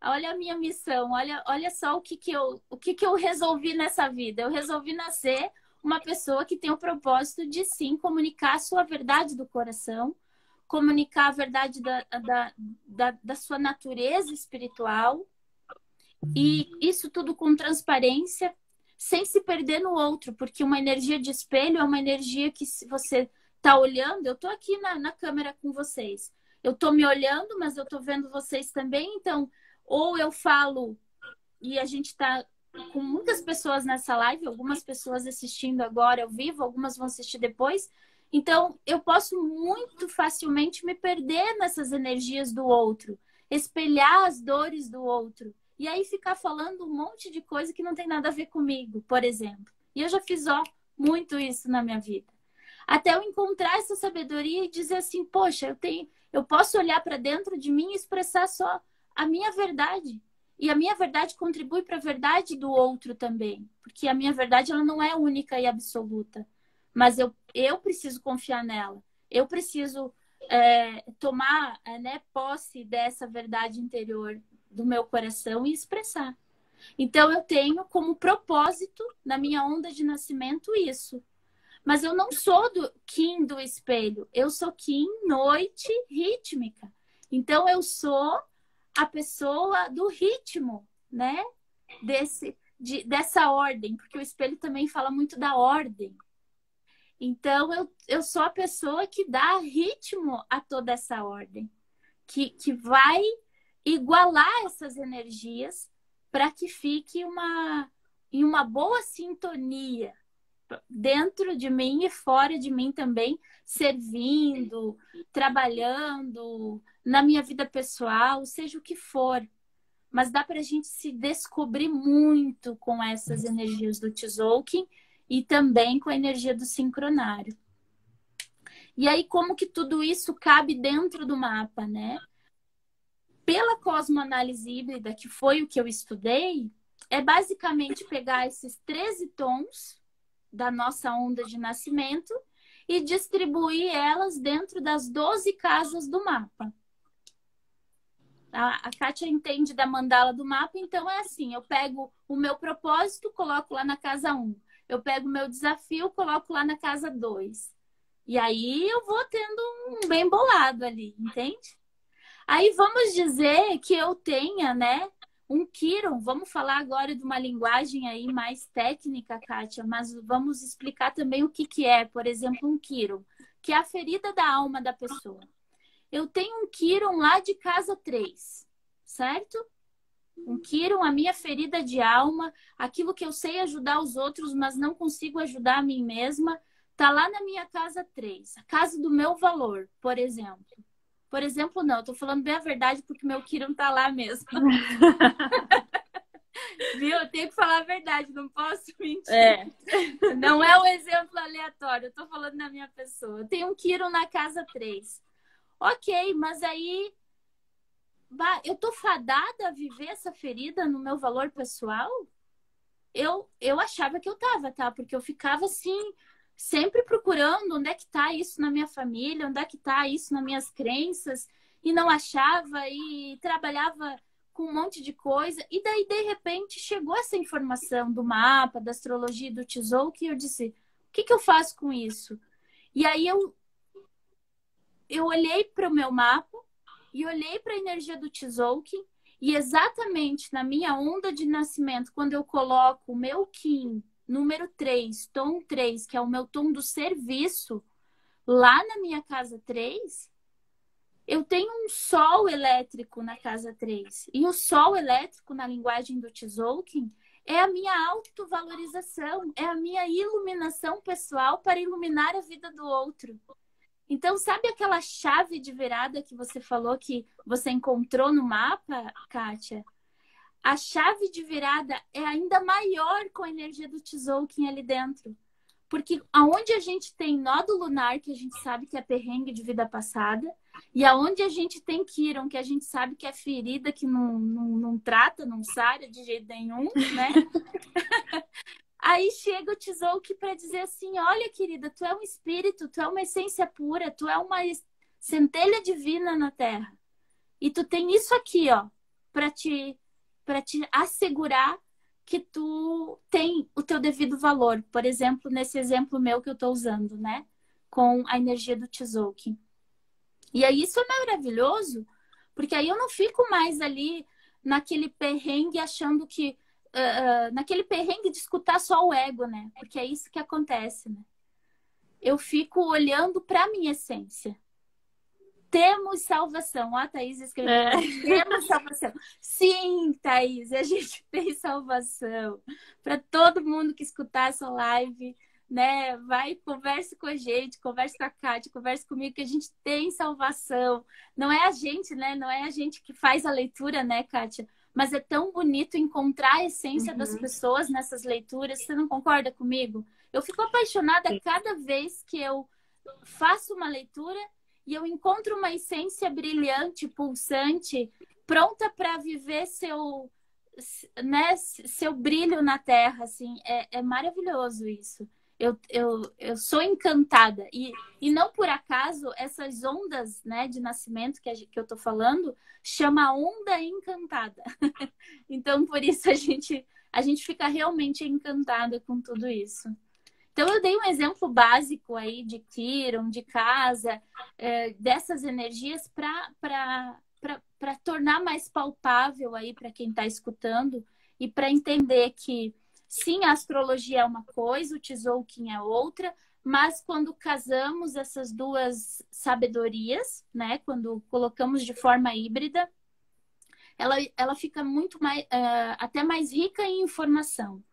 olha a minha missão, olha só o que eu resolvi nessa vida. Eu resolvi nascer uma pessoa que tem o propósito de, sim, comunicar a sua verdade do coração, comunicar a verdade da sua natureza espiritual, e isso tudo com transparência, sem se perder no outro, porque uma energia de espelho é uma energia que, se você está olhando, eu estou aqui na câmera com vocês, eu estou me olhando, mas eu estou vendo vocês também, então, ou eu falo, e a gente está com muitas pessoas nessa live, algumas pessoas assistindo agora ao vivo, algumas vão assistir depois. Então, eu posso muito facilmente me perder nessas energias do outro, espelhar as dores do outro, e aí ficar falando um monte de coisa que não tem nada a ver comigo, por exemplo. E eu já fiz, muito isso na minha vida. Até eu encontrar essa sabedoria e dizer assim, poxa, eu posso olhar para dentro de mim e expressar só a minha verdade. E a minha verdade contribui para a verdade do outro também, porque a minha verdade ela não é única e absoluta. Mas eu preciso confiar nela. Eu preciso tomar posse dessa verdade interior do meu coração e expressar. Então, eu tenho como propósito, na minha onda de nascimento, isso. Mas eu não sou do Kim do espelho. Eu sou Kim noite rítmica. Então, eu sou a pessoa do ritmo, né? Dessa ordem. Porque o espelho também fala muito da ordem. Então, eu sou a pessoa que dá ritmo a toda essa ordem, que vai igualar essas energias para que fique em uma boa sintonia, dentro de mim e fora de mim também, servindo, trabalhando, na minha vida pessoal, seja o que for. Mas dá para a gente se descobrir muito com essas energias do Tzolk'in e também com a energia do sincronário. E aí, como que tudo isso cabe dentro do mapa, né? Pela cosmoanálise híbrida, que foi o que eu estudei, é basicamente pegar esses 13 tons da nossa onda de nascimento e distribuir elas dentro das 12 casas do mapa. A Kátia entende da mandala do mapa, então é assim, eu pego o meu propósito, coloco lá na casa 1. Eu pego o meu desafio, coloco lá na casa 2. E aí eu vou tendo um bem bolado ali, entende? Aí vamos dizer que eu tenha, né, um Quiron. Vamos falar agora de uma linguagem aí mais técnica, Kátia, mas vamos explicar também o que que é, por exemplo, um Quiron, que é a ferida da alma da pessoa. Eu tenho um Quiron lá de casa 3, certo? Um Quiron, a minha ferida de alma, aquilo que eu sei ajudar os outros, mas não consigo ajudar a mim mesma, tá lá na minha casa 3, a casa do meu valor, por exemplo. Por exemplo, não, eu tô falando bem a verdade porque meu Quiron tá lá mesmo. Viu? Eu tenho que falar a verdade, não posso mentir. É. Não é um exemplo aleatório, eu tô falando na minha pessoa. Eu tenho um Quiron na casa 3. Ok, mas aí eu tô fadada a viver essa ferida no meu valor pessoal? Eu achava que eu tava, tá? Porque eu ficava assim, sempre procurando onde é que tá isso na minha família, onde é que tá isso nas minhas crenças, e não achava, e trabalhava com um monte de coisa. E daí, de repente, chegou essa informação do mapa, da astrologia, do Tzolk'in, e eu disse, o que que eu faço com isso? E aí eu olhei para o meu mapa e olhei para a energia do Tzolk'in e exatamente na minha onda de nascimento, quando eu coloco o meu Kim, número 3, tom 3, que é o meu tom do serviço, lá na minha casa 3, eu tenho um sol elétrico na casa 3. E o sol elétrico, na linguagem do Tzolk'in, é a minha autovalorização, é a minha iluminação pessoal para iluminar a vida do outro. Então, sabe aquela chave de virada que você falou que você encontrou no mapa, Kátia? A chave de virada é ainda maior com a energia do Tzolk'in ali dentro. Porque aonde a gente tem nódo lunar, que a gente sabe que é perrengue de vida passada, e aonde a gente tem Quiron, que a gente sabe que é ferida, que não trata, não sara de jeito nenhum, né? Aí chega o Tzolk'in para dizer assim, olha, querida, tu é um espírito, tu é uma essência pura, tu é uma centelha divina na Terra. E tu tem isso aqui, ó, para te assegurar que tu tem o teu devido valor. Por exemplo, nesse exemplo meu que eu estou usando, né? Com a energia do Tzolk'in. E aí isso é maravilhoso, porque aí eu não fico mais ali naquele perrengue achando que naquele perrengue de escutar só o ego, né? Porque é isso que acontece, né? Eu fico olhando para a minha essência. Temos salvação. Ó, a Thaís escreveu. Temos salvação. Sim, Thaís, a gente tem salvação. Para todo mundo que escutar essa live, né? Vai, converse com a gente, converse com a Kátia, converse comigo, que a gente tem salvação. Não é a gente, né? Não é a gente que faz a leitura, né, Kátia? Mas é tão bonito encontrar a essência das pessoas nessas leituras. Você não concorda comigo? Eu fico apaixonada cada vez que eu faço uma leitura e eu encontro uma essência brilhante, pulsante, pronta para viver seu brilho na Terra. Assim. É maravilhoso isso. Eu sou encantada. E não por acaso, essas ondas, né, de nascimento que eu tô falando, chama onda encantada. Então, por isso a gente fica realmente encantada com tudo isso. Então, eu dei um exemplo básico aí de Quiron, de casa, dessas energias para tornar mais palpável aí para quem está escutando e para entender que sim, a astrologia é uma coisa, o Tzolk'in é outra, mas quando casamos essas duas sabedorias, né, quando colocamos de forma híbrida, ela fica muito mais, até mais rica em informação.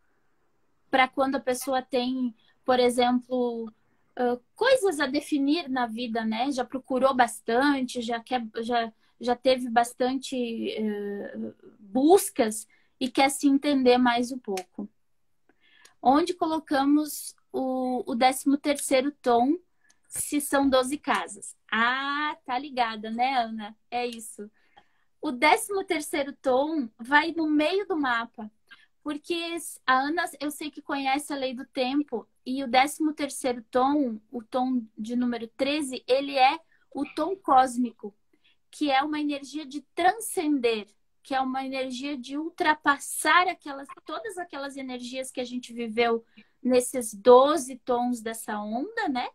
Para quando a pessoa tem, por exemplo, coisas a definir na vida, né? Já procurou bastante, já teve bastante buscas e quer se entender mais um pouco. Onde colocamos o 13º tom, se são 12 casas? Ah, tá ligada, né, Ana? É isso. O 13º tom vai no meio do mapa, porque a Ana, eu sei que conhece a lei do tempo, e o 13º tom, o tom de número 13, ele é o tom cósmico, que é uma energia de transcender, que é uma energia de ultrapassar todas aquelas energias que a gente viveu nesses 12 tons dessa onda, né?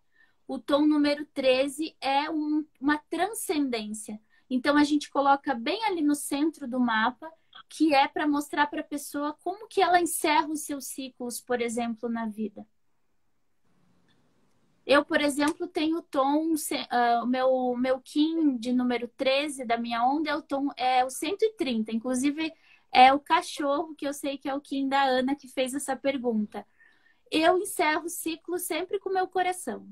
O tom número 13 é uma transcendência. Então, a gente coloca bem ali no centro do mapa, que é para mostrar para a pessoa como que ela encerra os seus ciclos, por exemplo, na vida. Eu, por exemplo, tenho o tom, o meu Kim de número 13 da minha onda é o 130. Inclusive, é o cachorro, que eu sei que é o Kim da Ana, que fez essa pergunta. Eu encerro o ciclo sempre com o meu coração,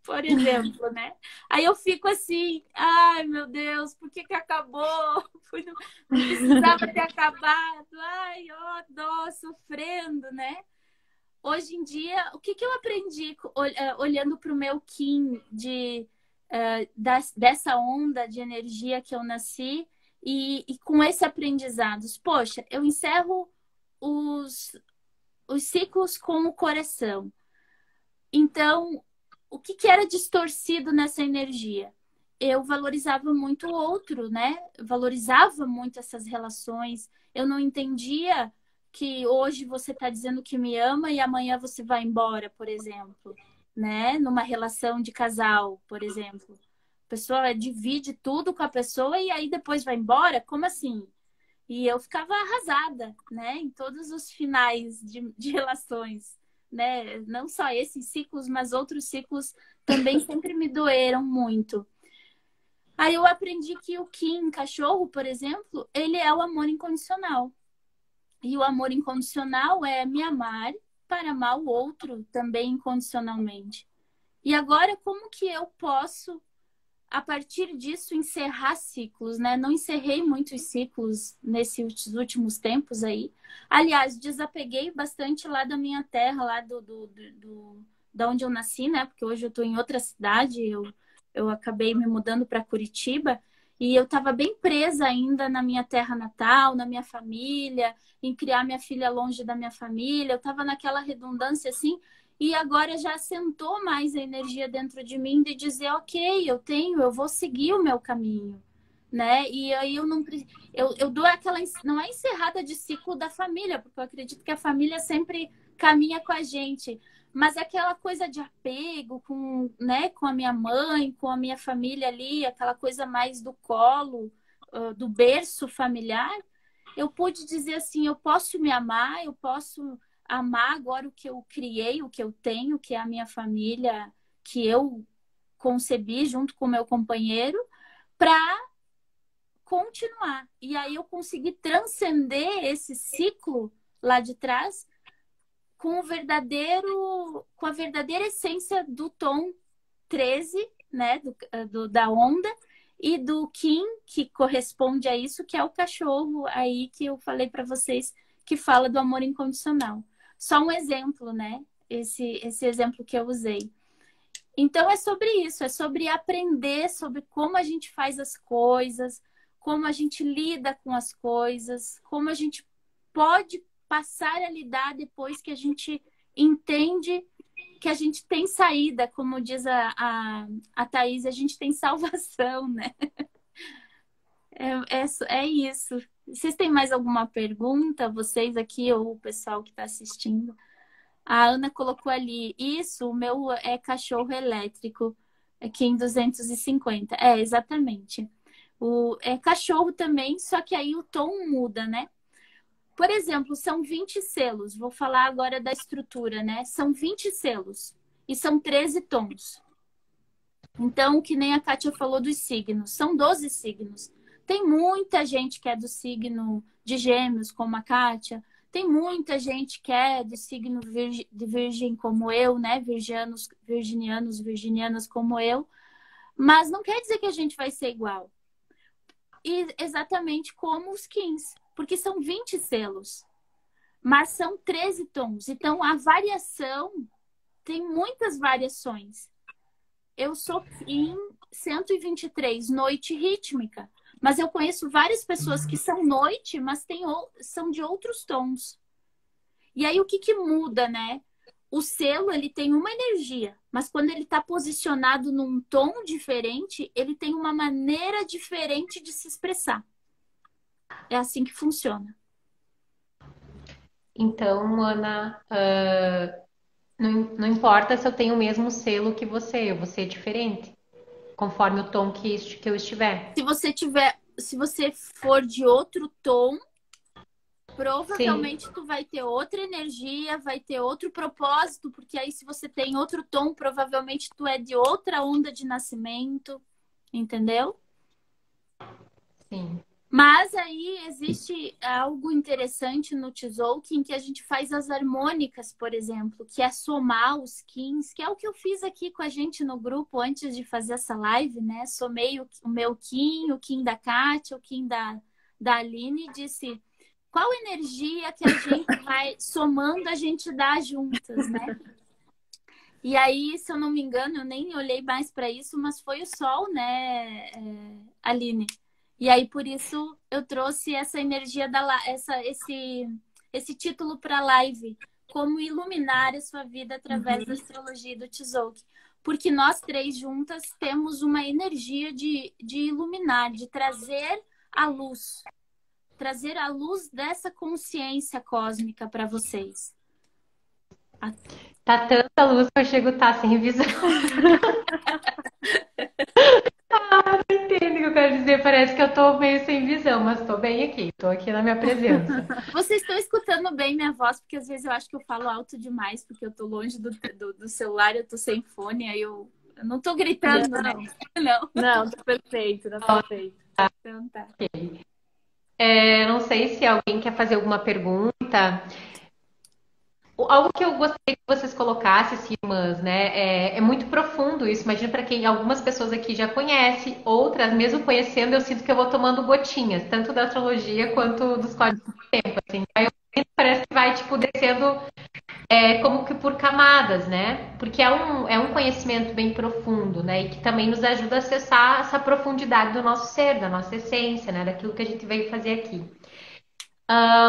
por exemplo, né? Aí eu fico assim, ai meu Deus, por que acabou? Não precisava ter acabado, ai, ó, dó, sofrendo, né? Hoje em dia, o que eu aprendi olhando para o meu Kim dessa onda de energia que eu nasci e com esse aprendizados? Poxa, eu encerro os ciclos com o coração. Então, o que era distorcido nessa energia? Eu valorizava muito o outro, né? Valorizava muito essas relações. Eu não entendia que hoje você está dizendo que me ama e amanhã você vai embora, por exemplo, né? Numa relação de casal, por exemplo. A pessoa divide tudo com a pessoa e aí depois vai embora? Como assim? E eu ficava arrasada, né? Em todos os finais de relações, né? Não só esses ciclos, mas outros ciclos também sempre me doeram muito. Aí eu aprendi que o Kim, cachorro, por exemplo, ele é o amor incondicional. E o amor incondicional é me amar para amar o outro também incondicionalmente. E agora, como que eu posso, a partir disso, encerrar ciclos, né? Não encerrei muitos ciclos nesses últimos tempos aí. Aliás, desapeguei bastante lá da minha terra, lá da onde eu nasci, né? Porque hoje eu estou em outra cidade, eu acabei me mudando para Curitiba. E eu estava bem presa ainda na minha terra natal, na minha família, em criar minha filha longe da minha família. Eu estava naquela redundância assim, e agora já assentou mais a energia dentro de mim de dizer, ok, eu vou seguir o meu caminho, né? E aí eu dou aquela, não é encerrada de ciclo da família, porque eu acredito que a família sempre caminha com a gente. Mas aquela coisa de apego com, né, com a minha mãe, com a minha família ali, aquela coisa mais do colo, do berço familiar, eu pude dizer assim, eu posso me amar, eu posso amar agora o que eu criei, o que eu tenho, que é a minha família, que eu concebi junto com o meu companheiro, para continuar. E aí eu consegui transcender esse ciclo lá de trás com a verdadeira essência do tom 13, né, da onda, e do Kim, que corresponde a isso, que é o cachorro aí que eu falei para vocês, que fala do amor incondicional. Só um exemplo, né? Esse exemplo que eu usei. Então é sobre isso, é sobre aprender sobre como a gente faz as coisas, como a gente lida com as coisas, como a gente pode passar a lidar depois que a gente entende que a gente tem saída, como diz a Thaís, a gente tem salvação, né? É isso. Vocês têm mais alguma pergunta, vocês aqui ou o pessoal que está assistindo? A Ana colocou ali, isso, o meu é cachorro elétrico, aqui em 250. É, exatamente. É cachorro também, só que aí o tom muda, né? Por exemplo, são 20 selos. Vou falar agora da estrutura, né? São 20 selos e são 13 tons. Então, que nem a Kátia falou dos signos, são 12 signos. Tem muita gente que é do signo de Gêmeos, como a Kátia. Tem muita gente que é do signo de virgem como eu, né? Virginianas como eu. Mas não quer dizer que a gente vai ser igual. E exatamente como os 15. Porque são 20 selos. Mas são 13 tons. Então, a variação tem muitas variações. Eu sou em 123, noite rítmica. Mas eu conheço várias pessoas que são noite, mas são de outros tons. E aí, o que muda, né? O selo, ele tem uma energia, mas quando ele está posicionado num tom diferente, ele tem uma maneira diferente de se expressar. É assim que funciona. Então, Ana, não importa se eu tenho o mesmo selo que você, eu vou ser diferente, conforme o tom que eu estiver. Se você for de outro tom, Sim, provavelmente tu vai ter outra energia, vai ter outro propósito, porque aí se você tem outro tom, provavelmente tu é de outra onda de nascimento, entendeu? sim. Mas aí existe algo interessante no Tzolk'in que a gente faz as harmônicas, por exemplo, que é somar os Qins, que é o que eu fiz aqui com a gente no grupo antes de fazer essa live, né? Somei o meu Qin, o Qin da Kátia, o Qin da Aline e disse qual energia que a gente vai somando, a gente dá juntas, né? E aí, se eu não me engano, eu nem olhei mais para isso, mas foi o Sol, né, Aline? E aí, por isso, eu trouxe essa energia esse título para a live, como iluminar a sua vida através da astrologia do Tzolk'in. Porque nós três juntas temos uma energia de iluminar, de trazer a luz dessa consciência cósmica para vocês. Tá tanta luz que eu chego a estar sem visão. Entendo o que eu quero dizer. Parece que eu tô meio sem visão, mas tô bem aqui. Tô aqui na minha presença. Vocês estão escutando bem minha voz, porque às vezes eu acho que eu falo alto demais, porque eu tô longe do celular, eu tô sem fone, aí eu não tô gritando, né? Não. Não, tá perfeito, tá perfeito. Então tá. Não sei se alguém quer fazer alguma pergunta. Algo que eu gostaria que vocês colocassem, assim, irmãs, né? É muito profundo isso. Imagina para quem algumas pessoas aqui já conhecem, outras, mesmo conhecendo, eu sinto que eu vou tomando gotinhas, tanto da astrologia quanto dos códigos do tempo, assim. Aí parece que vai, tipo, descendo como que por camadas, né? Porque é um conhecimento bem profundo, né? E que também nos ajuda a acessar essa profundidade do nosso ser, da nossa essência, né? Daquilo que a gente veio fazer aqui.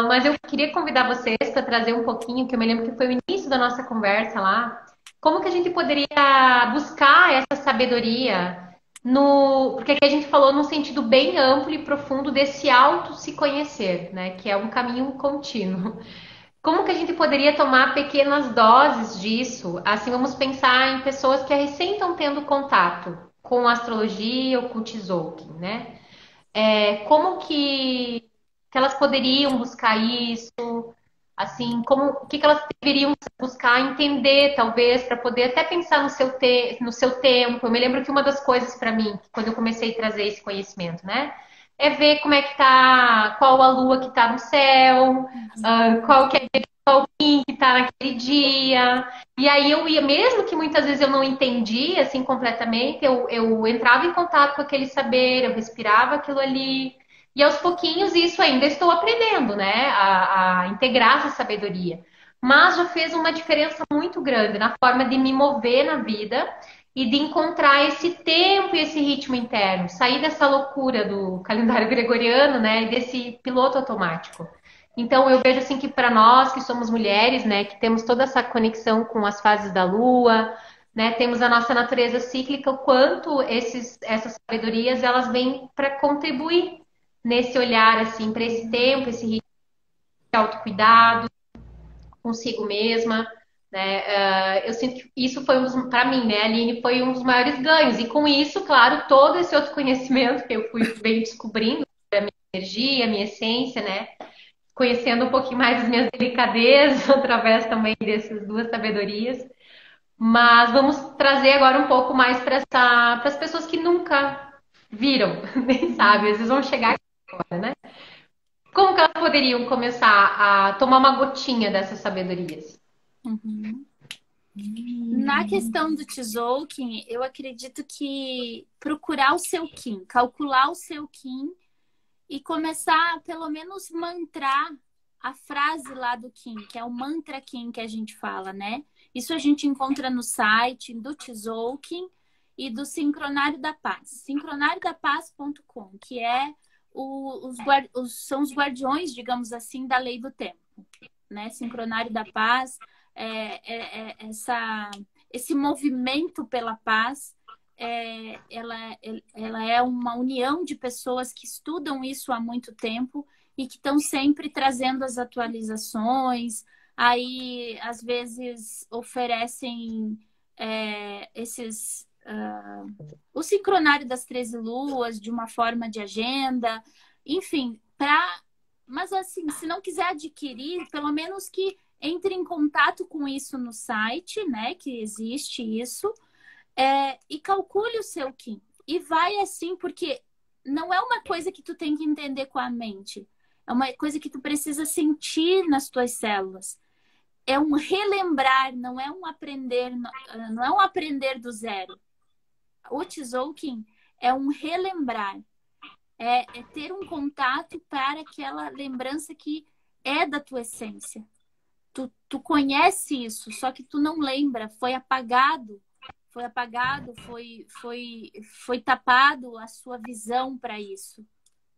Mas eu queria convidar vocês para trazer um pouquinho, que eu me lembro que foi o início da nossa conversa lá, como que a gente poderia buscar essa sabedoria porque aqui a gente falou num sentido bem amplo e profundo desse auto se conhecer, né? Que é um caminho contínuo. Como que a gente poderia tomar pequenas doses disso? Assim, vamos pensar em pessoas que recém estão tendo contato com a astrologia ou com o Tzolk'in, né? Como que elas poderiam buscar isso? Assim, o que elas deveriam buscar entender, talvez, para poder até pensar no seu tempo. Eu me lembro que uma das coisas para mim, quando eu comecei a trazer esse conhecimento, né? É ver como é que tá, qual a lua que tá no céu, qual que é o Kim que tá naquele dia. E aí eu ia, mesmo que muitas vezes eu não entendia assim completamente, eu entrava em contato com aquele saber, eu respirava aquilo ali. E aos pouquinhos isso ainda estou aprendendo, né? A integrar essa sabedoria. Mas já fez uma diferença muito grande na forma de me mover na vida e de encontrar esse tempo e esse ritmo interno. Sair dessa loucura do calendário gregoriano, né? E desse piloto automático. Então eu vejo assim que para nós que somos mulheres, né, que temos toda essa conexão com as fases da lua, né, temos a nossa natureza cíclica, o quanto essas sabedorias elas vêm para contribuir nesse olhar assim para esse tempo, esse ritmo de autocuidado consigo mesma, né? Eu sinto que isso foi para mim, né, Aline, foi um dos maiores ganhos e com isso, claro, todo esse outro conhecimento que eu venho descobrindo, a minha energia, a minha essência, né? Conhecendo um pouquinho mais as minhas delicadezas através também dessas duas sabedorias. Mas vamos trazer agora um pouco mais para as pessoas que nunca viram, nem sabem, às vezes vão chegar agora, né? Como que elas poderiam começar a tomar uma gotinha dessas sabedorias? Uhum. Na questão do Tzolk'in, eu acredito que procurar o seu Qin, calcular o seu Qin e começar, pelo menos, mantrar a frase lá do Qin, que é o mantra Qin que a gente fala, né? Isso a gente encontra no site do Tzolk'in e do Sincronário da Paz, sincronariodapaz.com, que é são os guardiões, digamos assim, da lei do tempo, né? Sincronário da Paz, esse movimento pela paz, ela é uma união de pessoas que estudam isso há muito tempo e que estão sempre trazendo as atualizações, aí às vezes oferecem o sincronário das 13 luas de uma forma de agenda, enfim, mas assim, se não quiser adquirir, pelo menos que entre em contato com isso no site, né? Que existe isso, e calcule o seu Qin. E vai assim, porque não é uma coisa que tu tem que entender com a mente. É uma coisa que tu precisa sentir nas tuas células. É um relembrar, não é um aprender, não é um aprender do zero. O Tzolk'in é um relembrar. É ter um contato para aquela lembrança que é da tua essência. Tu conhece isso, só que tu não lembra, foi apagado, foi tapado a sua visão para isso,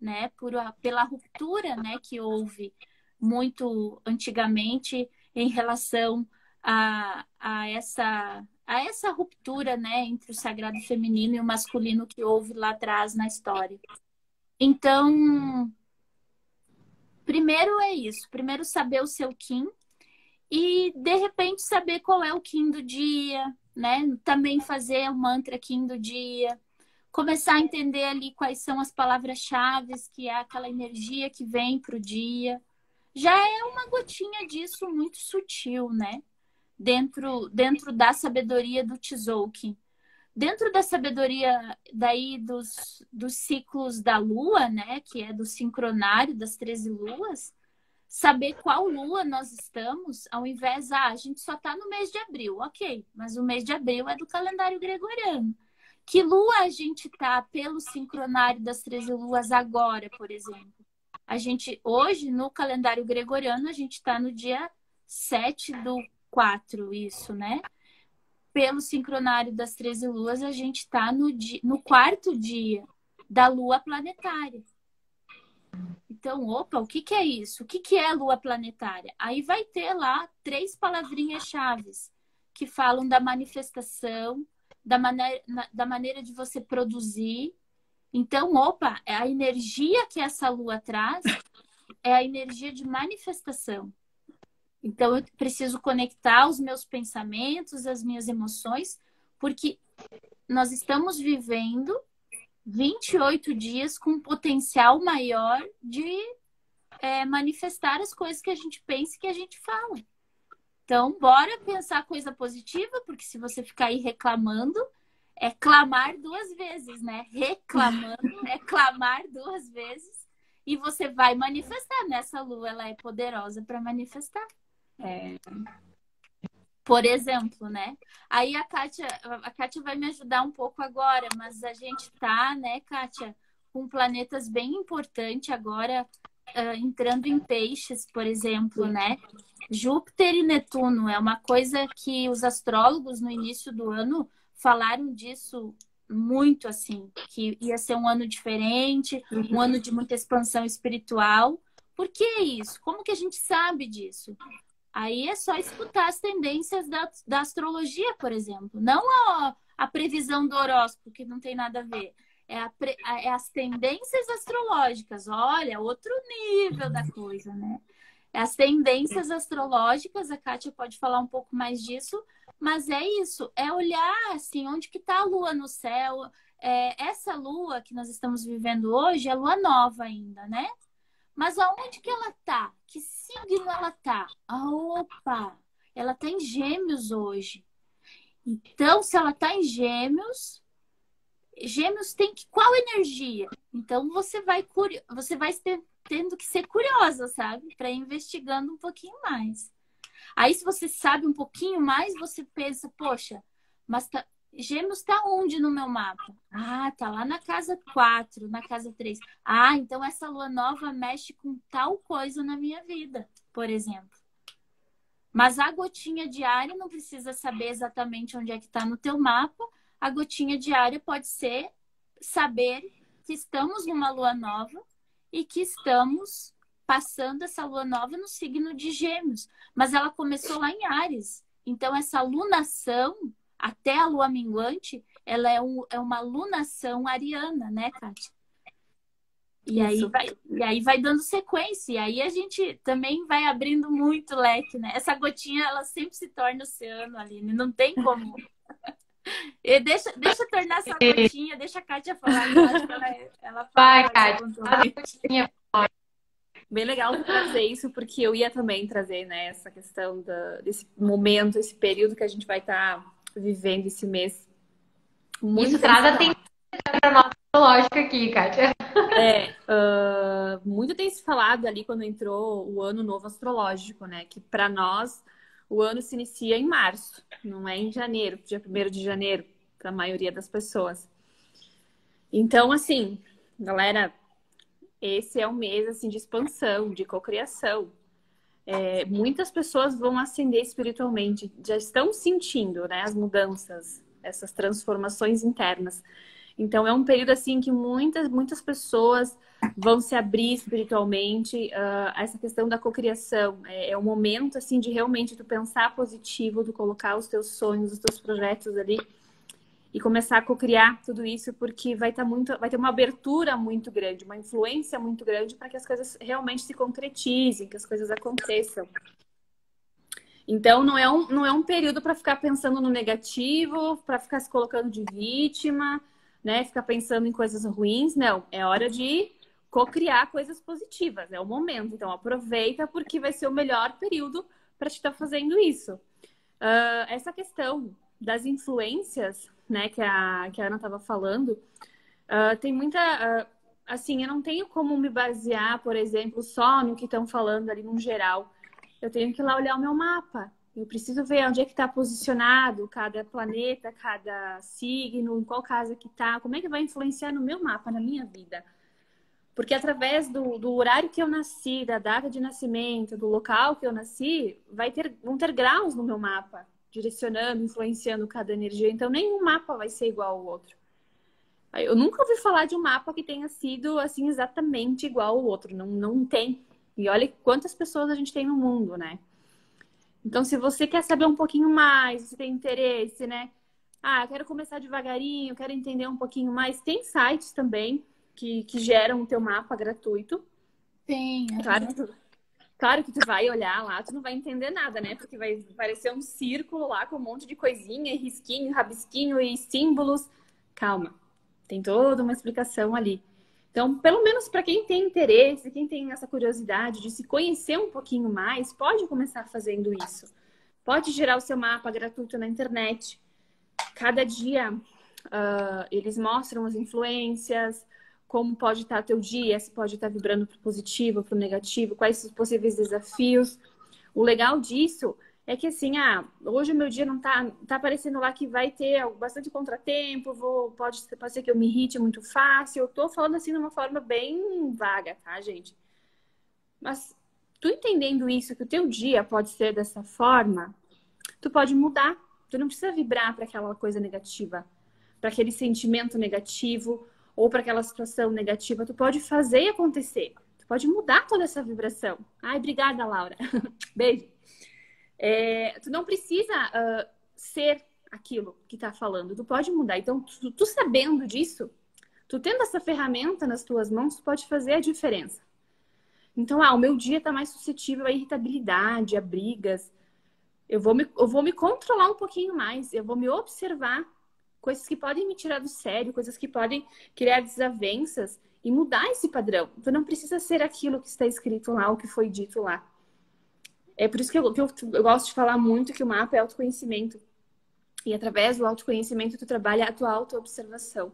né? Pela ruptura, né, que houve muito antigamente em relação a essa ruptura, né, entre o sagrado feminino e o masculino que houve lá atrás na história. Então, primeiro é isso, primeiro saber o seu Qin, e, de repente, saber qual é o Qin do dia, né? Também fazer o mantra Qin do dia. Começar a entender ali quais são as palavras-chave, que é aquela energia que vem para o dia. Já é uma gotinha disso muito sutil, né? Dentro da sabedoria do Tzolk'in. Dentro da sabedoria daí dos ciclos da lua, né? Que é do sincronário das 13 luas. Saber qual lua nós estamos, ao invés, a gente só está no mês de abril, ok, mas o mês de abril é do calendário gregoriano. Que lua a gente está pelo sincronário das 13 luas agora, por exemplo? Hoje, no calendário gregoriano, a gente está no dia 7/4, isso, né? Pelo sincronário das 13 luas, a gente está no quarto dia da lua planetária. Então, opa, o que é isso? O que é lua planetária? Aí vai ter lá 3 palavrinhas-chave que falam da manifestação, da maneira de você produzir. Então, opa, a energia que essa lua traz é a energia de manifestação. Então, eu preciso conectar os meus pensamentos, as minhas emoções, porque nós estamos vivendo 28 dias com um potencial maior de manifestar as coisas que a gente pensa e que a gente fala. Então, bora pensar coisa positiva, porque se você ficar aí reclamando, é clamar 2 vezes, né? Reclamando é clamar 2 vezes e você vai manifestar. Nessa lua, ela é poderosa para manifestar. Por exemplo, né? Aí a Kátia vai me ajudar um pouco agora, mas a gente tá, né, Kátia, com planetas bem importantes agora, entrando em peixes, por exemplo, né? Júpiter e Netuno é uma coisa que os astrólogos no início do ano falaram disso muito, assim, que ia ser um ano diferente, um ano de muita expansão espiritual. Por que isso? Como que a gente sabe disso? Aí é só escutar as tendências da astrologia, por exemplo. Não a previsão do horóscopo, que não tem nada a ver. É as tendências astrológicas. Olha, outro nível da coisa, né? As tendências astrológicas, a Kátia pode falar um pouco mais disso, mas é isso. É olhar, assim, onde que está a lua no céu. Essa lua que nós estamos vivendo hoje é lua nova ainda, né? Mas aonde que ela tá? Que signo ela tá? Opa! Ela tá em Gêmeos hoje. Então, se ela tá em Gêmeos tem qual energia? Então, você vai tendo que ser curiosa, sabe? Para ir investigando um pouquinho mais. Aí, se você sabe um pouquinho mais, você pensa, poxa, mas Gêmeos tá onde no meu mapa? Ah, tá lá na casa 4, na casa 3. Ah, então essa lua nova mexe com tal coisa na minha vida, por exemplo. Mas a gotinha diária não precisa saber exatamente onde é que está no teu mapa. A gotinha diária pode ser saber que estamos numa lua nova e que estamos passando essa lua nova no signo de Gêmeos. Mas ela começou lá em Áries. Então, essa lunação, até a lua minguante, ela é uma lunação ariana, né, Kátia? E aí vai dando sequência. E aí a gente também vai abrindo muito leque, né? Essa gotinha, ela sempre se torna oceano, Aline. Não tem como. E deixa eu tornar essa gotinha, deixa a Kátia falar. Eu acho que ela fala. Vai, Kátia. Bem legal trazer isso, porque eu ia também trazer, né, essa questão desse momento, esse período que a gente vai estar vivendo esse mês. Muito isso traz atenção para a nossa astrológica aqui, Kátia. Muito tem se falado ali quando entrou o ano novo astrológico, né? Que para nós o ano se inicia em março, não é em janeiro, dia 1º de janeiro, para a maioria das pessoas. Então, assim, galera, esse é um mês assim, de expansão, de cocriação. Muitas pessoas vão ascender espiritualmente, já estão sentindo, né, as mudanças, essas transformações internas. Então, é um período assim que muitas pessoas vão se abrir espiritualmente. Essa questão da cocriação é um momento assim de realmente tu pensar positivo, tu colocar os teus sonhos, os teus projetos ali e começar a cocriar tudo isso, porque vai ter uma abertura muito grande, uma influência muito grande para que as coisas realmente se concretizem, que as coisas aconteçam. Então, não é um período para ficar pensando no negativo, para ficar se colocando de vítima, né? Ficar pensando em coisas ruins. Não, é hora de cocriar coisas positivas, é o momento. Então, aproveita, porque vai ser o melhor período para te estar fazendo isso. Essa questão das influências, né, que a Ana estava falando, tem muita... assim, eu não tenho como me basear, por exemplo, só no que estão falando ali no geral. Eu tenho que ir lá olhar o meu mapa. Eu preciso ver onde é que está posicionado cada planeta, cada signo, em qual casa que está, como é que vai influenciar no meu mapa, na minha vida. Porque através do horário que eu nasci, da data de nascimento, do local que eu nasci, vão ter graus no meu mapa, direcionando, influenciando cada energia. Então, nenhum mapa vai ser igual ao outro. Eu nunca ouvi falar de um mapa que tenha sido assim exatamente igual ao outro. Não tem. E olha quantas pessoas a gente tem no mundo, né? Então, se você quer saber um pouquinho mais, se tem interesse, né? Quero começar devagarinho, quero entender um pouquinho mais. Tem sites também que geram o teu mapa gratuito. Tem. Claro que tu vai olhar lá, tu não vai entender nada, né? Porque vai parecer um círculo lá com um monte de coisinha, risquinho, rabisquinho e símbolos. Calma, tem toda uma explicação ali. Então, pelo menos para quem tem interesse, quem tem essa curiosidade de se conhecer um pouquinho mais, pode começar fazendo isso. Pode gerar o seu mapa gratuito na internet. Cada dia eles mostram as influências, como pode estar teu dia, se pode estar vibrando para o positivo, para o negativo, quais os possíveis desafios. O legal disso é que assim, hoje o meu dia não tá aparecendo lá que vai ter bastante contratempo, pode ser que eu me irrite muito fácil. Eu tô falando assim de uma forma bem vaga, tá, gente? Mas tu entendendo isso, que o teu dia pode ser dessa forma, tu pode mudar. Tu não precisa vibrar para aquela coisa negativa, para aquele sentimento negativo ou para aquela situação negativa. Tu pode fazer acontecer. Tu pode mudar toda essa vibração. Obrigada, Laura. Beijo. Tu não precisa ser aquilo que tá falando. Tu pode mudar. Então, tu sabendo disso, tu tendo essa ferramenta nas tuas mãos, tu pode fazer a diferença. Então, o meu dia tá mais suscetível à irritabilidade, a brigas. Eu vou me controlar um pouquinho mais. Eu vou me observar coisas que podem me tirar do sério, coisas que podem criar desavenças e mudar esse padrão. Tu não precisa ser aquilo que está escrito lá, o que foi dito lá. É por isso que eu gosto de falar muito que o mapa é autoconhecimento. E através do autoconhecimento, tu trabalha a tua autoobservação.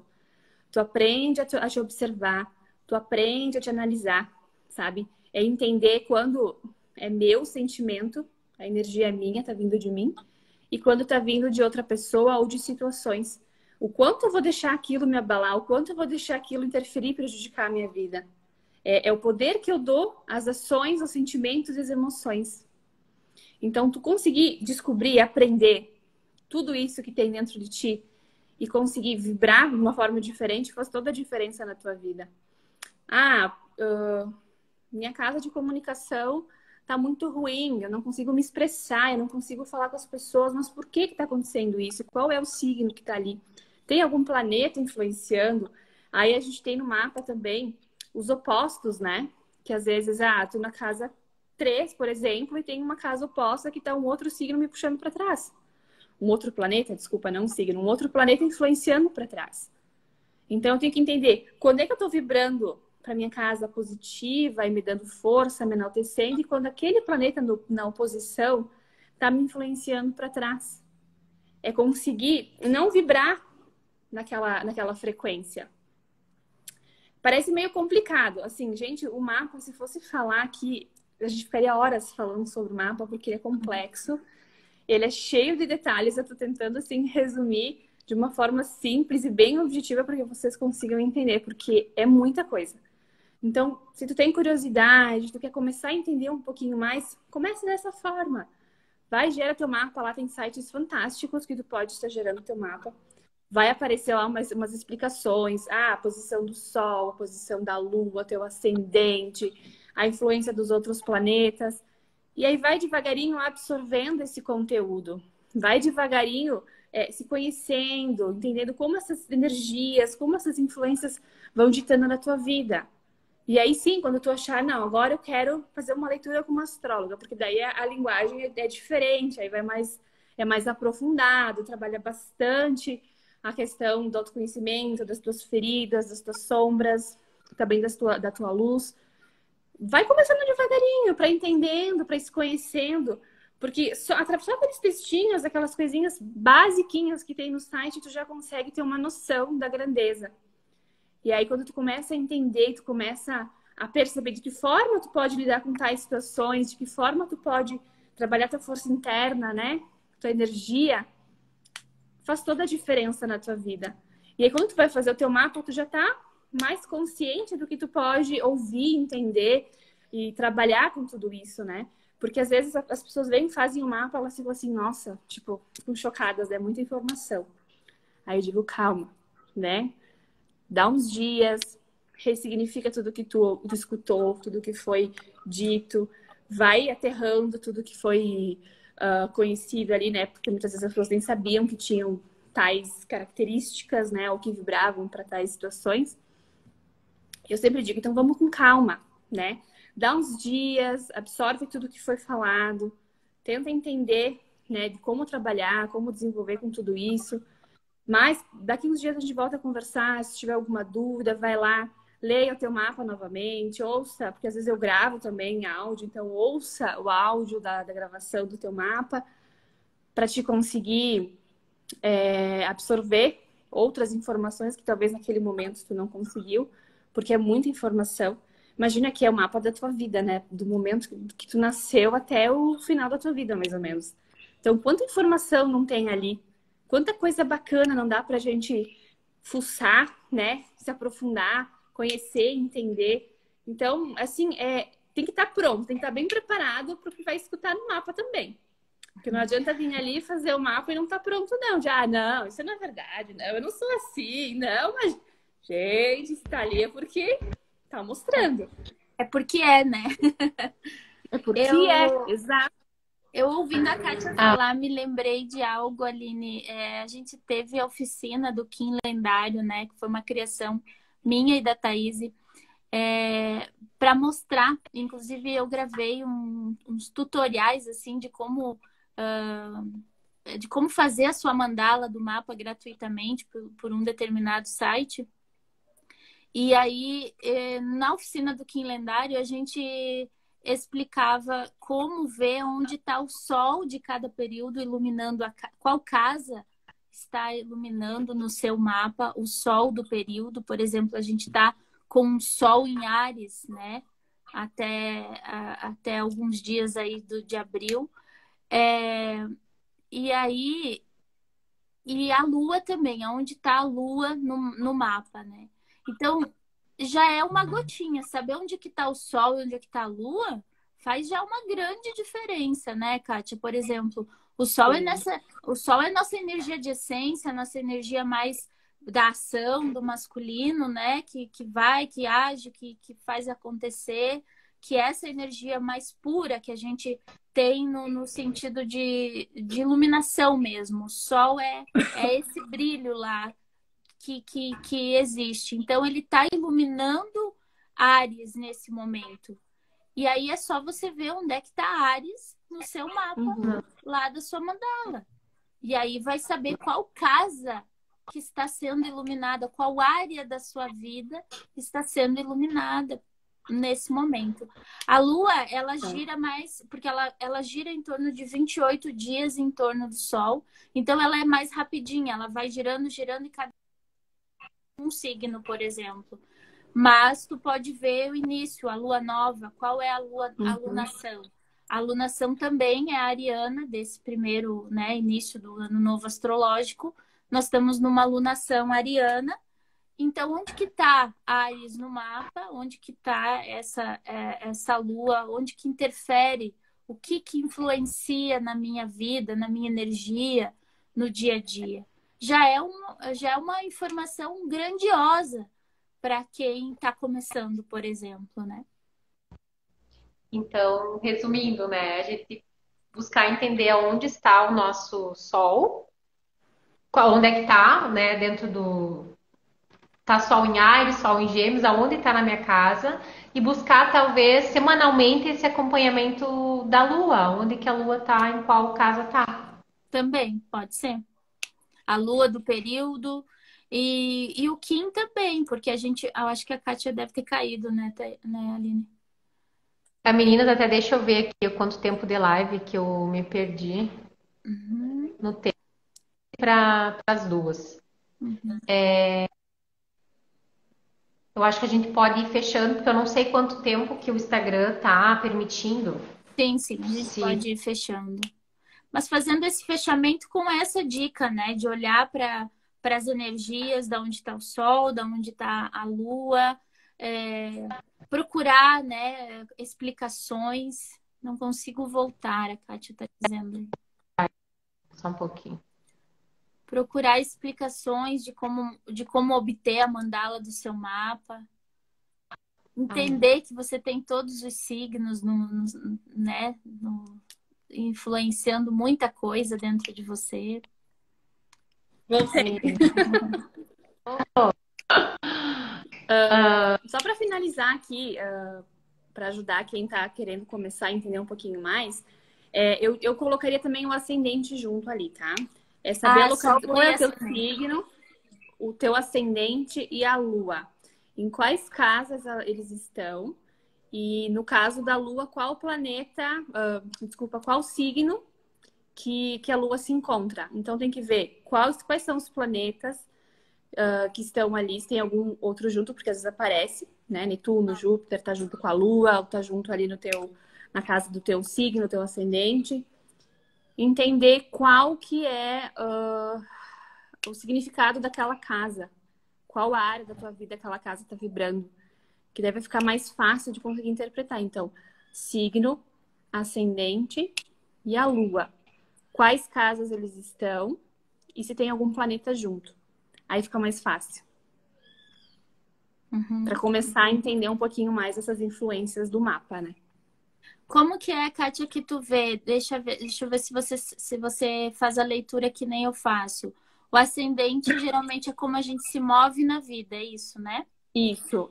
Tu aprende a te observar, tu aprende a te analisar. sabe? É entender quando é meu sentimento, a energia é minha, tá vindo de mim, e quando tá vindo de outra pessoa ou de situações. O quanto eu vou deixar aquilo me abalar, o quanto eu vou deixar aquilo interferir, prejudicar a minha vida. É o poder que eu dou às ações, aos sentimentos e às emoções. Então, tu conseguir descobrir, aprender tudo isso que tem dentro de ti e conseguir vibrar de uma forma diferente faz toda a diferença na tua vida. Minha casa de comunicação tá muito ruim, eu não consigo me expressar, eu não consigo falar com as pessoas, mas por que tá acontecendo isso? Qual é o signo que tá ali? Tem algum planeta influenciando? Aí a gente tem no mapa também os opostos, né? Que às vezes, tô na casa 3, por exemplo, e tem uma casa oposta que tá um outro signo me puxando para trás. Um outro planeta, desculpa, não um signo, um outro planeta influenciando para trás. Então eu tenho que entender quando é que eu tô vibrando para minha casa positiva e me dando força, me enaltecendo, e quando aquele planeta na oposição tá me influenciando para trás. É conseguir não vibrar naquela frequência. Parece meio complicado. Assim, gente, o mapa, se fosse falar aqui, a gente ficaria horas falando sobre o mapa, porque ele é complexo. Ele é cheio de detalhes. Eu tô tentando, assim, resumir de uma forma simples e bem objetiva para que vocês consigam entender, porque é muita coisa. Então, se tu tem curiosidade, tu quer começar a entender um pouquinho mais, comece dessa forma. Vai, gera teu mapa. Lá tem sites fantásticos que tu pode estar gerando teu mapa. Vai aparecer lá umas explicações. A posição do Sol, a posição da Lua, teu ascendente, a influência dos outros planetas. E aí vai devagarinho absorvendo esse conteúdo. Vai devagarinho se conhecendo, entendendo como essas energias, como essas influências vão ditando na tua vida. E aí sim, quando tu achar, não, agora eu quero fazer uma leitura com uma astróloga, porque daí a linguagem é diferente, aí é mais aprofundado, trabalha bastante a questão do autoconhecimento, das tuas feridas, das tuas sombras, também da tua luz. Vai começando devagarinho, para entendendo, para se conhecendo, porque só aqueles textinhos, aquelas coisinhas basiquinhas que tem no site, tu já consegue ter uma noção da grandeza. E aí, quando tu começa a entender, tu começa a perceber de que forma tu pode lidar com tais situações, de que forma tu pode trabalhar tua força interna, né? Tua energia, faz toda a diferença na tua vida. E aí, quando tu vai fazer o teu mapa, tu já tá mais consciente do que tu pode ouvir, entender e trabalhar com tudo isso, né? Porque às vezes as pessoas vêm, fazem o mapa, elas ficam assim, nossa, tipo, ficam chocadas, é muita informação. Aí eu digo, calma, né? Dá uns dias, ressignifica tudo que tu escutou, tudo que foi dito, vai aterrando tudo que foi conhecido ali, né? Porque muitas vezes as pessoas nem sabiam que tinham tais características, né? Ou que vibravam para tais situações. Eu sempre digo, então vamos com calma, né? Dá uns dias, absorve tudo que foi falado, tenta entender, né? De como trabalhar, como desenvolver com tudo isso. Mas daqui uns dias a gente volta a conversar. Se tiver alguma dúvida, vai lá, leia o teu mapa novamente, ouça, porque às vezes eu gravo também em áudio, então ouça o áudio da gravação do teu mapa para te conseguir absorver outras informações que talvez naquele momento tu não conseguiu, porque é muita informação. Imagina que é o mapa da tua vida, né? Do momento que tu nasceu até o final da tua vida, mais ou menos. Então, quanta informação não tem ali? Quanta coisa bacana não dá pra gente fuçar, né? Se aprofundar, conhecer, entender. Então, assim, tem que estar pronto, tem que estar bem preparado para o que vai escutar no mapa também. Porque não adianta vir ali fazer o mapa e não estar pronto, não. Não, isso não é verdade, não, eu não sou assim, não, mas, gente, está ali é porque tá mostrando. É porque é, né? É porque exato. Eu ouvindo a Kátia falar, me lembrei de algo, Aline. A gente teve a oficina do Kim Lendário, né? Que foi uma criação minha e da Thaís, para mostrar. Inclusive, eu gravei uns tutoriais assim de como fazer a sua mandala do mapa gratuitamente por um determinado site. E aí, na oficina do Kim Lendário, a gente explicava como ver onde está o sol de cada período iluminando qual casa está iluminando no seu mapa o sol do período. Por exemplo, a gente está com um sol em Áries, né? até alguns dias aí de abril. É, e aí, e a Lua também, aonde está a Lua no mapa, né? Então, já é uma gotinha. Saber onde que está o Sol e onde é que está a Lua faz já uma grande diferença, né, Kátia? Por exemplo, Sim. o Sol é nossa energia de essência, nossa energia mais da ação, do masculino, né? Que vai, que age, que faz acontecer, que é essa energia mais pura que a gente tem no sentido de iluminação mesmo. O Sol é esse brilho lá que existe. Então, ele está iluminando Áries nesse momento. E aí é só você ver onde é que está Áries no seu mapa, Uhum. lá da sua mandala. E aí vai saber qual casa que está sendo iluminada, qual área da sua vida está sendo iluminada nesse momento. A Lua, ela gira mais, porque ela gira em torno de 28 dias em torno do Sol. Então, ela é mais rapidinha, ela vai girando, girando, e cada um signo, por exemplo. Mas tu pode ver o início, a lua nova, qual é a lua, a lunação. A lunação também é a ariana desse primeiro, né, início do ano novo astrológico. Nós estamos numa lunação ariana. Então, onde que está Áries no mapa? Onde que está essa lua? Onde que interfere? O que influencia na minha vida, na minha energia, no dia a dia? Já é uma informação grandiosa para quem está começando, por exemplo, né? Então, resumindo, né, a gente buscar entender aonde está o nosso Sol, onde é que está, né, dentro do... Tá Sol em Áries, Sol em Gêmeos, aonde está na minha casa, e buscar, talvez, semanalmente esse acompanhamento da Lua, onde que a Lua tá, em qual casa tá. Também, pode ser. A lua do período e o Kim também, porque eu acho que a Kátia deve ter caído, né, Aline? A meninas, até deixa eu ver aqui quanto tempo de live que eu me perdi Uhum, no tempo para as duas. uhum. Eu acho que a gente pode ir fechando, porque eu não sei quanto tempo que o Instagram tá permitindo. Sim, sim, a gente Se pode ir fechando. Mas fazendo esse fechamento com essa dica, né? De olhar para as energias, da onde está o Sol, da onde está a Lua, procurar, né, explicações. Não consigo voltar, a Kátia está dizendo aí. só um pouquinho. Procurar explicações de como obter a mandala do seu mapa. Entender que você tem todos os signos né, influenciando muita coisa dentro de você. Voltei. Só para finalizar aqui, para ajudar quem está querendo começar a entender um pouquinho mais, eu colocaria também o ascendente junto ali, tá? É saber Só qual lua é e o teu ascendente. signo, o teu ascendente e a lua. Em quais casas eles estão? E no caso da lua, qual planeta, qual signo que a lua se encontra? Então tem que ver quais são os planetas que estão ali, se tem algum outro junto, porque às vezes aparece, né? Netuno, Júpiter tá junto com a Lua, tá junto ali na casa do teu signo, teu ascendente. Entender qual que é o significado daquela casa. Qual a área da tua vida aquela casa tá vibrando. Que deve ficar mais fácil de conseguir interpretar. Então, signo, ascendente e a Lua. Quais casas eles estão e se tem algum planeta junto. Aí fica mais fácil. Uhum. Para começar a entender um pouquinho mais essas influências do mapa, né? Como que é, Kátia, que tu vê? Deixa eu ver se você faz a leitura que nem eu faço. O ascendente geralmente é como a gente se move na vida, é isso, né? Isso.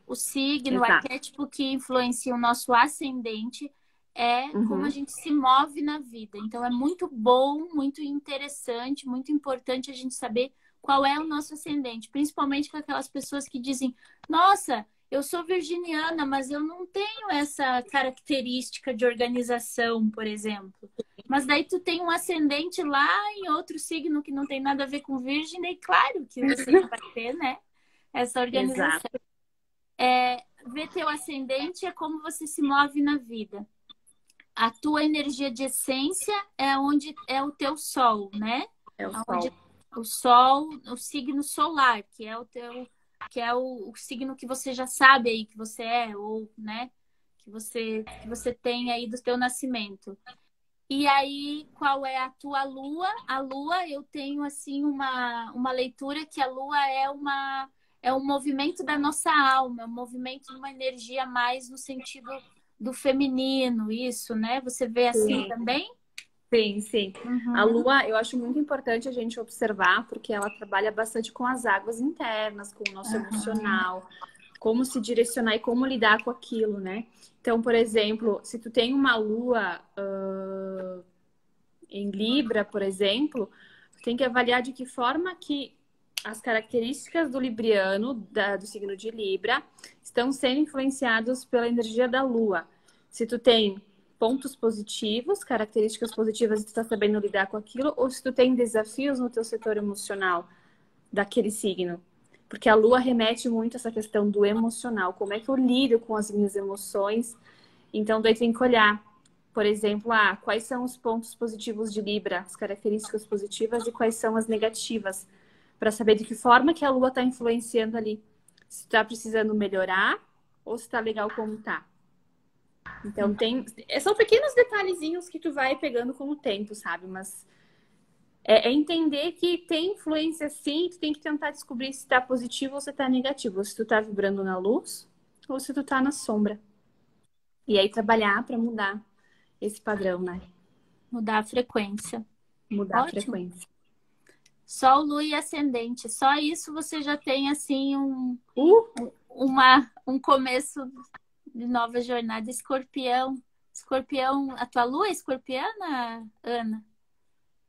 O signo, o Exato. arquétipo que influencia o nosso ascendente é como a Uhum. gente se move na vida. Então é muito bom, muito interessante, muito importante a gente saber qual é o nosso ascendente, principalmente com aquelas pessoas que dizem: "Nossa, eu sou virginiana, mas eu não tenho essa característica de organização, por exemplo." Mas daí tu tem um ascendente lá em outro signo que não tem nada a ver com virgem, e claro que você vai ter, né, essa organização. Exato. ver teu ascendente é como você se move na vida. A tua energia de essência é onde é o teu sol, né? É o Onde sol. o sol, o signo solar, que é o teu, que é o signo que você já sabe aí que você é, ou, né? Que você tem aí do teu nascimento. E aí, qual é a tua lua? A lua, eu tenho assim uma leitura que a lua é um movimento da nossa alma, é um movimento de uma energia mais no sentido do feminino, isso, né? Você vê assim Sim. também? Sim, sim. A Uhum. lua, eu acho muito importante a gente observar, porque ela trabalha bastante com as águas internas, com o nosso Aham. emocional, como se direcionar e como lidar com aquilo, né? Então, por exemplo, se tu tem uma lua em Libra, por exemplo, tu tem que avaliar de que forma que as características do libriano, do signo de Libra, estão sendo influenciados pela energia da lua. Se tu tem pontos positivos, características positivas e tu tá sabendo lidar com aquilo, ou se tu tem desafios no teu setor emocional daquele signo. Porque a lua remete muito a essa questão do emocional, como é que eu lido com as minhas emoções. Então, daí tem que olhar, por exemplo, quais são os pontos positivos de Libra, as características positivas e quais são as negativas, para saber de que forma que a lua está influenciando ali. Se está precisando melhorar ou se está legal como tá. Então, são pequenos detalhezinhos que tu vai pegando com o tempo, sabe? Mas é entender que tem influência sim, tu tem que tentar descobrir se está positivo ou se está negativo, ou se tu está vibrando na luz ou se tu está na sombra. E aí trabalhar para mudar esse padrão, né? Mudar a frequência. Mudar a Ótimo. frequência. Sol, lua e ascendente. Só isso você já tem assim um começo de nova jornada. Escorpião. Escorpião, a tua lua é escorpiana, Ana?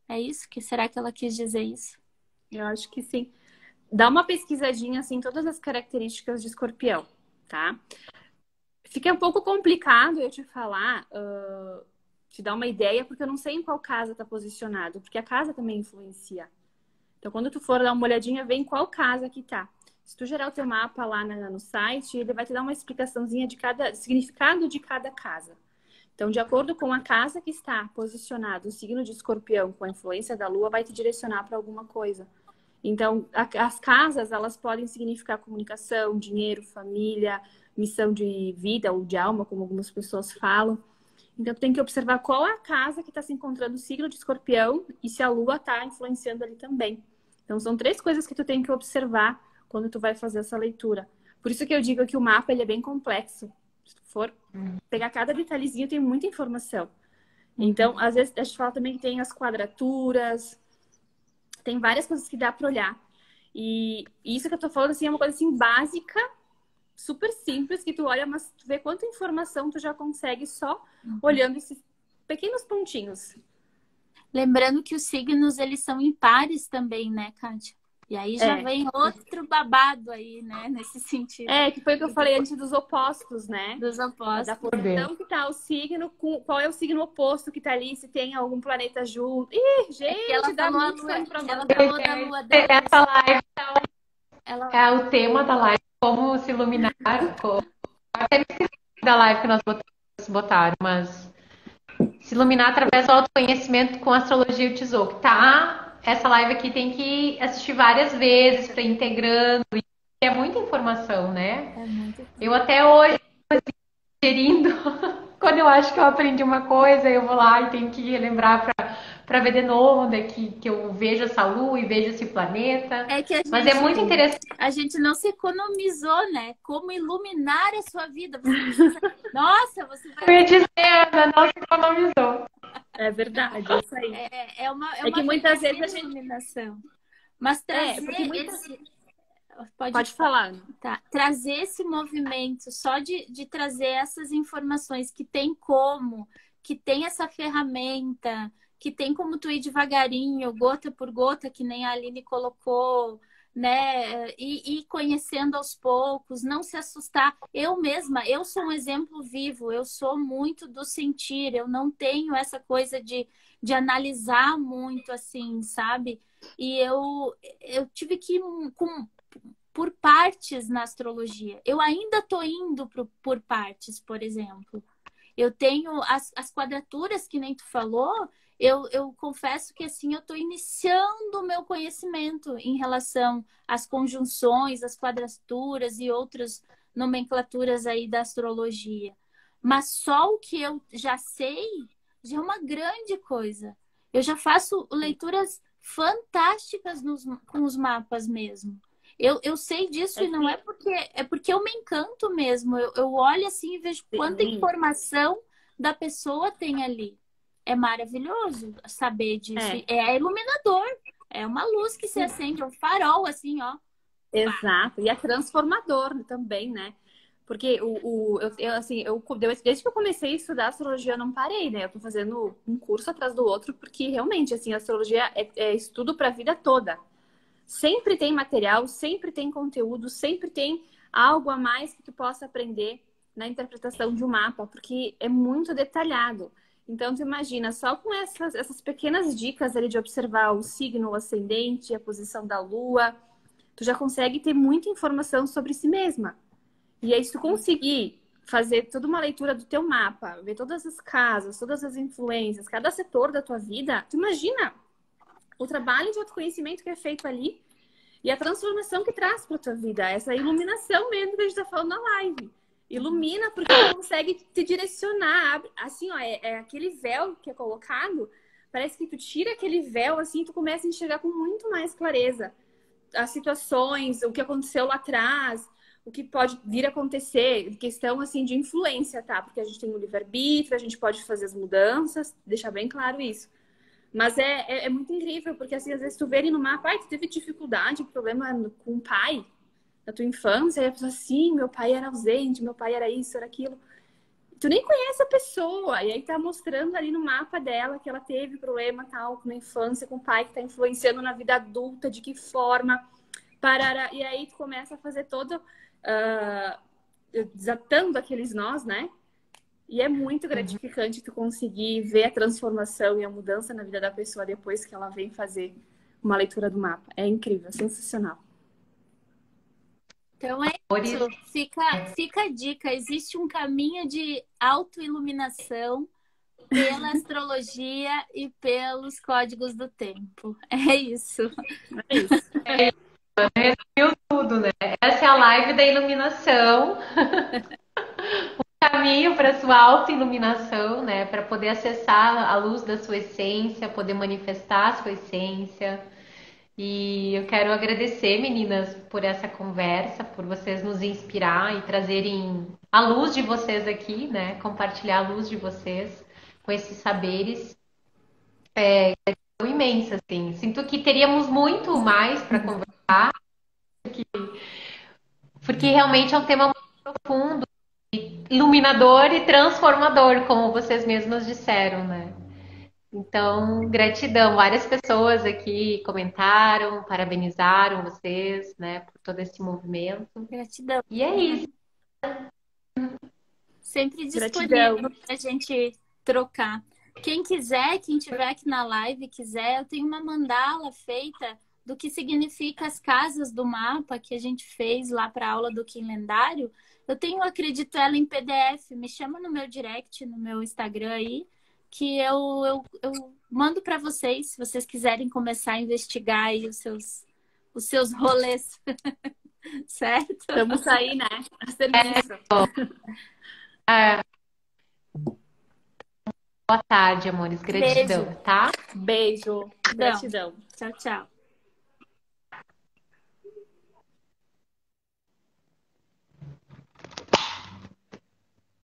É isso? Será que ela quis dizer isso? Eu acho que sim. Dá uma pesquisadinha, assim, todas as características de escorpião, tá? Fica um pouco complicado eu te falar, te dar uma ideia, porque eu não sei em qual casa tá posicionado, porque a casa também influencia. Então, quando tu for dar uma olhadinha, vê em qual casa que tá. Se tu gerar o teu mapa lá no site, ele vai te dar uma explicaçãozinha de cada significado de cada casa. Então, de acordo com a casa que está posicionado, o signo de escorpião com a influência da lua vai te direcionar para alguma coisa. Então, as casas, elas podem significar comunicação, dinheiro, família, missão de vida ou de alma, como algumas pessoas falam. Então, tu tem que observar qual é a casa que está se encontrando o signo de escorpião e se a lua está influenciando ali também. Então, são 3 coisas que tu tem que observar quando tu vai fazer essa leitura. Por isso que eu digo que o mapa ele é bem complexo. Se tu for pegar cada detalhezinho, tem muita informação. Então, às vezes, a gente fala também que tem as quadraturas, tem várias coisas que dá para olhar. E isso que eu tô falando, assim, é uma coisa, assim, básica, super simples, que tu olha, mas tu vê quanta informação tu já consegue só olhando esses pequenos pontinhos. Lembrando que os signos, eles são impares também, né, Kátia? E aí já vem outro babado aí, né, nesse sentido. Que foi o que eu falei antes dos opostos, né? Dos opostos. Da posição que tá o signo, qual é o signo oposto que tá ali, se tem algum planeta junto. Ih, gente, ela dá falou muito pano pra ela manga. falou da lua dela. Essa live é o tema da live, como se iluminar. Até esqueci da live que nós botaram, mas se iluminar através do autoconhecimento com astrologia e Tzolk'in, tá? Essa live aqui tem que assistir várias vezes para ir integrando. É muita informação, né? É muito. Eu até hoje digerindo, quando eu acho que eu aprendi uma coisa, eu vou lá e tenho que relembrar para ver de novo onde é que eu vejo essa lua e vejo esse planeta. Mas é muito interessante. A gente não se economizou, né? Como iluminar a sua vida. Você precisa... Nossa, você vai... Eu ia dizer, Ana, não se economizou. É verdade, é isso aí. É uma que muitas vezes a gente... iluminação. Mas trazer Pode falar. Tá. Trazer esse movimento, só de trazer essas informações que tem como, que tem essa ferramenta, que tem como tu ir devagarinho, gota por gota, que nem a Aline colocou, né? E ir conhecendo aos poucos, não se assustar. Eu mesma, eu sou um exemplo vivo, eu sou muito do sentir, eu não tenho essa coisa de analisar muito assim, sabe? E eu tive que ir com por partes na astrologia. Eu ainda estou indo por partes, por exemplo. Eu tenho as quadraturas, que nem tu falou, eu confesso que assim, eu estou iniciando o meu conhecimento em relação às conjunções, às quadraturas e outras nomenclaturas aí da astrologia. Mas só o que eu já sei já é uma grande coisa. Eu já faço leituras fantásticas com os mapas mesmo. Eu sei disso e não é porque eu me encanto mesmo. Eu olho assim e vejo quanta informação da pessoa tem ali. É maravilhoso saber disso. É iluminador. É uma luz que se acende, é um farol, assim, ó. Exato. E é transformador também, né? Porque desde que eu comecei a estudar astrologia, eu não parei, né? Eu tô fazendo um curso atrás do outro, porque realmente, assim, a astrologia é estudo para a vida toda. Sempre tem material, sempre tem conteúdo, sempre tem algo a mais que tu possa aprender na interpretação de um mapa, porque é muito detalhado. Então, tu imagina, só com essas pequenas dicas ali de observar o signo, o ascendente, a posição da lua, tu já consegue ter muita informação sobre si mesma. E aí, se tu conseguir fazer toda uma leitura do teu mapa, ver todas as casas, todas as influências, cada setor da tua vida, tu imagina o trabalho de autoconhecimento que é feito ali e a transformação que traz para tua vida, essa iluminação mesmo que a gente tá falando na live. Ilumina porque tu consegue te direcionar, assim, ó, é aquele véu que é colocado, parece que tu tira aquele véu, assim, e tu começa a enxergar com muito mais clareza as situações, o que aconteceu lá atrás, o que pode vir a acontecer, questão, assim, de influência, tá? Porque a gente tem o livre-arbítrio, a gente pode fazer as mudanças, deixar bem claro isso. Mas é muito incrível, porque assim, às vezes tu vê ali no mapa, tu teve dificuldade, problema com o pai na tua infância, e a pessoa assim, meu pai era ausente, meu pai era isso, era aquilo. Tu nem conhece a pessoa, e aí tá mostrando ali no mapa dela que ela teve problema tal na infância com o pai, que tá influenciando na vida adulta, de que forma, parará. E aí tu começa a fazer todo, desatando aqueles nós, né? E é muito gratificante tu conseguir ver a transformação e a mudança na vida da pessoa depois que ela vem fazer uma leitura do mapa. É incrível, é sensacional. Então é isso. Fica a dica. Existe um caminho de autoiluminação pela astrologia e pelos códigos do tempo. É isso. É isso. Resumiu tudo, né? Essa é a live da iluminação. Caminho para sua autoiluminação, né? Para poder acessar a luz da sua essência, poder manifestar a sua essência. E eu quero agradecer, meninas, por essa conversa, por vocês nos inspirar e trazerem a luz de vocês aqui, né? Compartilhar a luz de vocês com esses saberes. É imensa, assim. Sinto que teríamos muito mais para conversar, porque realmente é um tema muito profundo, iluminador e transformador, como vocês mesmos disseram, né? Então, gratidão. Várias pessoas aqui comentaram, parabenizaram vocês, né, por todo esse movimento. Gratidão. E é isso. Sempre disponível para a gente trocar. Quem quiser, quem estiver aqui na live quiser, eu tenho uma mandala feita do que significa as casas do mapa que a gente fez lá para a aula do Kim Lendário. Eu tenho, acredito, ela em PDF. Me chama no meu direct, no meu Instagram aí, que eu mando para vocês, se vocês quiserem começar a investigar aí os seus rolês. Certo? Estamos aí, né? A serviço. Boa tarde, amores. Gratidão, Beijo. tá? Beijo. Gratidão. Tchau, tchau.